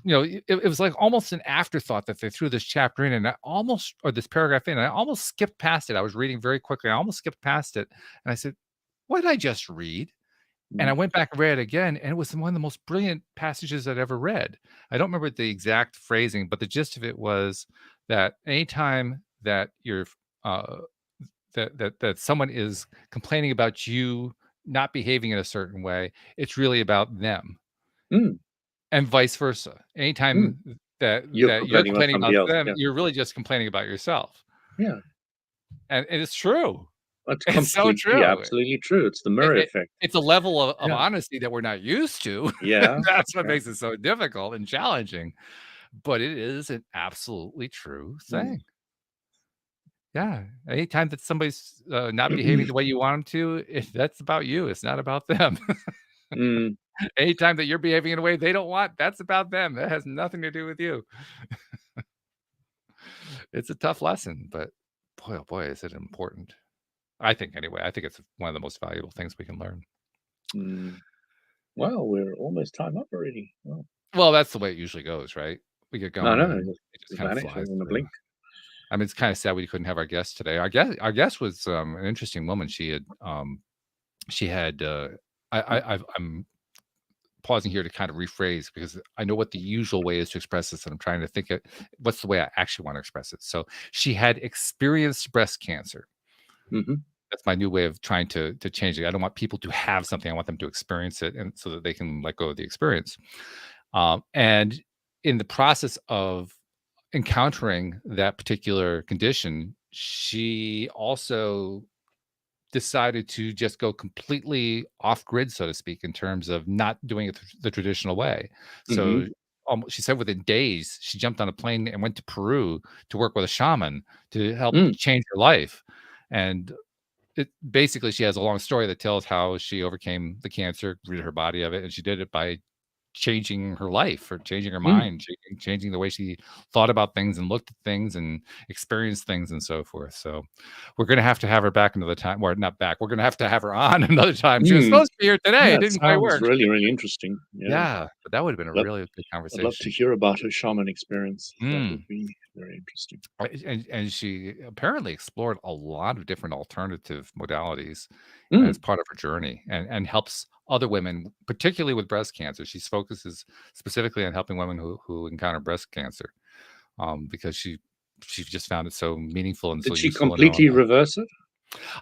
it was like almost an afterthought that they threw this chapter in, and I almost, or this paragraph in, and I almost skipped past it. I was reading very quickly. I almost skipped past it, and I said, "What did I just read?" And I mm, went back and read it again, and it was one of the most brilliant passages I'd ever read. I don't remember the exact phrasing, but the gist of it was that anytime that you're uh, that someone is complaining about you not behaving in a certain way, it's really about them, mm, and vice versa. mm. Anytime You're that you're complaining about complaining somebody about else. them, Yeah. you're really just complaining about yourself, Yeah. and it's true. That's It's so completely, true. absolutely true. It's the It mirror it effect. it's a level of Yeah. honesty that we're not used to. Yeah. That's what Yeah. makes it so difficult and challenging, but it is an absolutely true Mm. thing. Yeah, anytime that somebody's, not behaving the way you want them to, that's about you, it's not about them. Mm, Anytime that you're behaving in a way they don't want, that's about them, that has nothing to do with you. It's a tough lesson, but boy, oh boy, is it important. I think anyway, I think it's one of the most valuable things we can learn. mm. Well, we're almost time up already. Well, Well, that's the way it usually goes, right? We get no, going no, it and it just just kind of vanishes flies in a through. blink. I mean, it's kinda sad we couldn't have our guest today. Our guest was, an interesting woman. She had, I I'm pausing here to kind of rephrase, because I know what the usual way is to express this, and I'm trying to think of what's the way I actually want to express it. So she had experienced breast cancer. That's my new way of trying to change it. I don't want people to have something. I want them to experience it, and so that they can let go of the experience. And in the process of encountering that particular condition, she also decided to just go completely off grid, so to speak, in terms of not doing it the traditional way. So she said within days, she jumped on a plane and went to Peru to work with a shaman to help change her life. And basically, she has a long story that tells how she overcame the cancer, rid her body of it, and she did it by changing her life, or changing her mind, changing the way she thought about things and looked at things and experienced things and so forth. So we're going to have her back another time. Or not back. We're going to have her on another time. She was supposed to be here today. It didn't quite work. Really, really interesting. Yeah, but that would have been a really good conversation. I'd love to hear about her shaman experience. That would be very interesting. And she apparently explored a lot of different alternative modalities as part of her journey, and helps other women, particularly with breast cancer. She focuses specifically on helping women who encounter breast cancer, because she just found it so meaningful and so useful. Did she completely reverse it?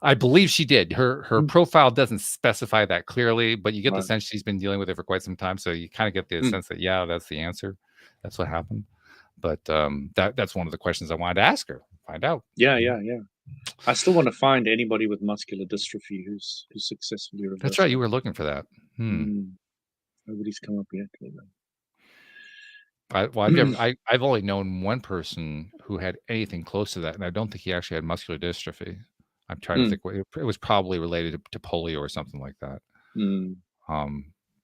I believe she did. Her profile doesn't specify that clearly, but you get the sense she's been dealing with it for quite some time. So you kind of get the sense that, yeah, that's the answer. That's what happened. But that's one of the questions I wanted to ask her. Find out. Yeah. I still want to find anybody with muscular dystrophy who's successfully reversed. That's right. You were looking for that. Nobody's come up yet. I've only known one person who had anything close to that, and I don't think he actually had muscular dystrophy. I'm trying to think. It was probably related to polio or something like that.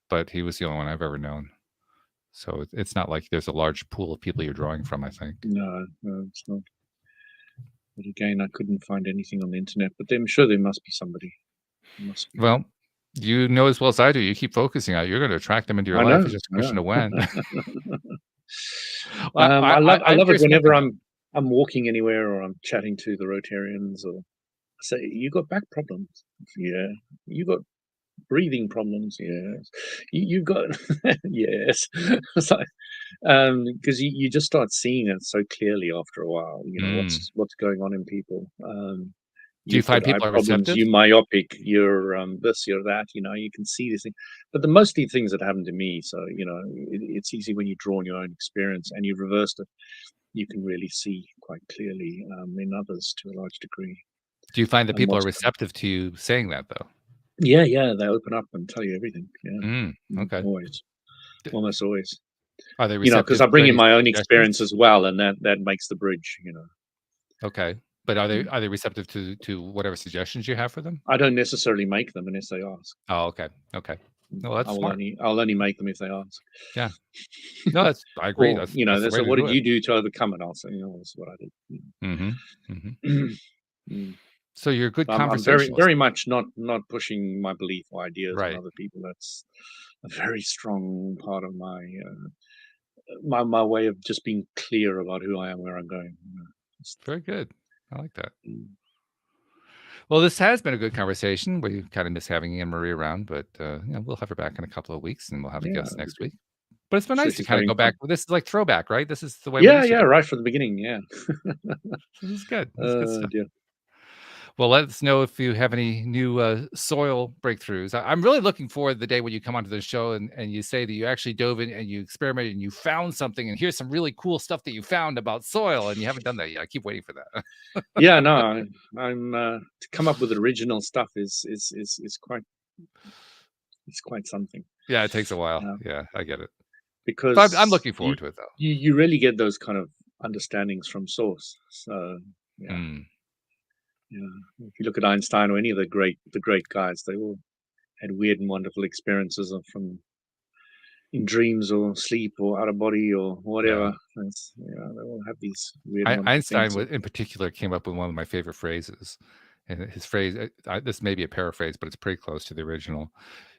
But he was the only one I've ever known. So it's not like there's a large pool of people you're drawing from, I think. No, it's not. But again, I couldn't find anything on the internet. But I'm sure there must be somebody. Well, you know as well as I do, you keep focusing on it, you're going to attract them into your life. It's just a question of when. I love it whenever I'm walking anywhere, or I'm chatting to the Rotarians, or say, you got back problems? Yeah. You got breathing problems? Yes. You got yes. Because you just start seeing it so clearly after a while. You know what's going on in people. Do you find people are receptive? You myopic, you're this, you're that. You can see this thing, but the mostly things that happen to me. So it's easy when you draw on your own experience and you've reversed it. You can really see quite clearly in others to a large degree. Do you find that people are receptive to you saying that, though? Yeah, they open up and tell you everything. Yeah, okay. Almost always. Are they receptive? Because I bring in my own experience as well, and that makes the bridge. Okay, but are they receptive to whatever suggestions you have for them? I don't necessarily make them unless they ask. Oh, okay. No, that's smart. I'll only make them if they ask. Yeah. No, I agree. Or, so what did you do to overcome it? I'll say, that's what I did. So you're a good conversationalist. I'm very much not pushing my belief or ideas on other people. That's a very strong part of my my way of just being clear about who I am, where I'm going. Very good. I like that. Well, this has been a good conversation. We kind of miss having Anne-Marie around, but we'll have her back in a a couple of weeks, and we'll have a guest next week. But it's been nice to kind of go back. This is like throwback, right? This is the way. Right from the beginning. Yeah. This is good. This is good stuff. Yeah. Well, let us know if you have any new soil breakthroughs. I'm really looking forward to the day when you come onto the show and you say that you actually dove in and you experimented and you found something, and here's some really cool stuff that you found about soil, and you haven't done that yet. I keep waiting for that. Yeah, no, I'm to come up with original stuff is quite something. Yeah, it takes a while. Yeah, I get it. Because I'm looking forward to it, though. You really get those kind of understandings from source. So yeah. Yeah, if you look at Einstein or any of the great guys, they all had weird and wonderful experiences from in dreams or sleep or out of body or whatever. They all have these weird. Einstein, in particular, came up with one of my favorite phrases, and his phrase. This may be a paraphrase, but it's pretty close to the original.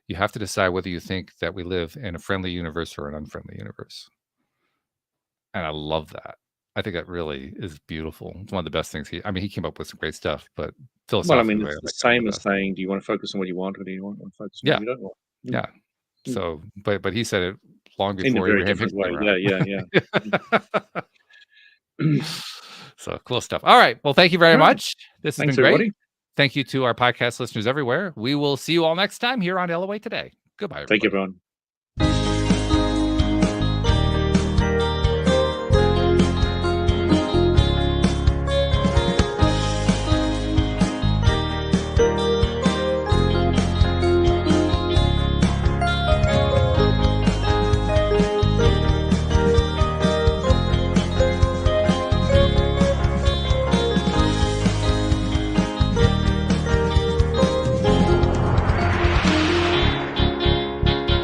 You have to decide whether you think that we live in a friendly universe or an unfriendly universe, and I love that. I think that really is beautiful. It's one of the best things he came up with some great stuff, but philosophically. Well, it's the same as saying, do you want to focus on what you want, or do you want to focus on what you don't want? Yeah. So, but he said it long in a before very Abraham different Hicks way. came around. Yeah. So cool stuff. All right. Well, thank you very much. This has been great. Everybody. Thank you to our podcast listeners everywhere. We will see you all next time here on LOA Today. Goodbye, everybody. Thank you, everyone.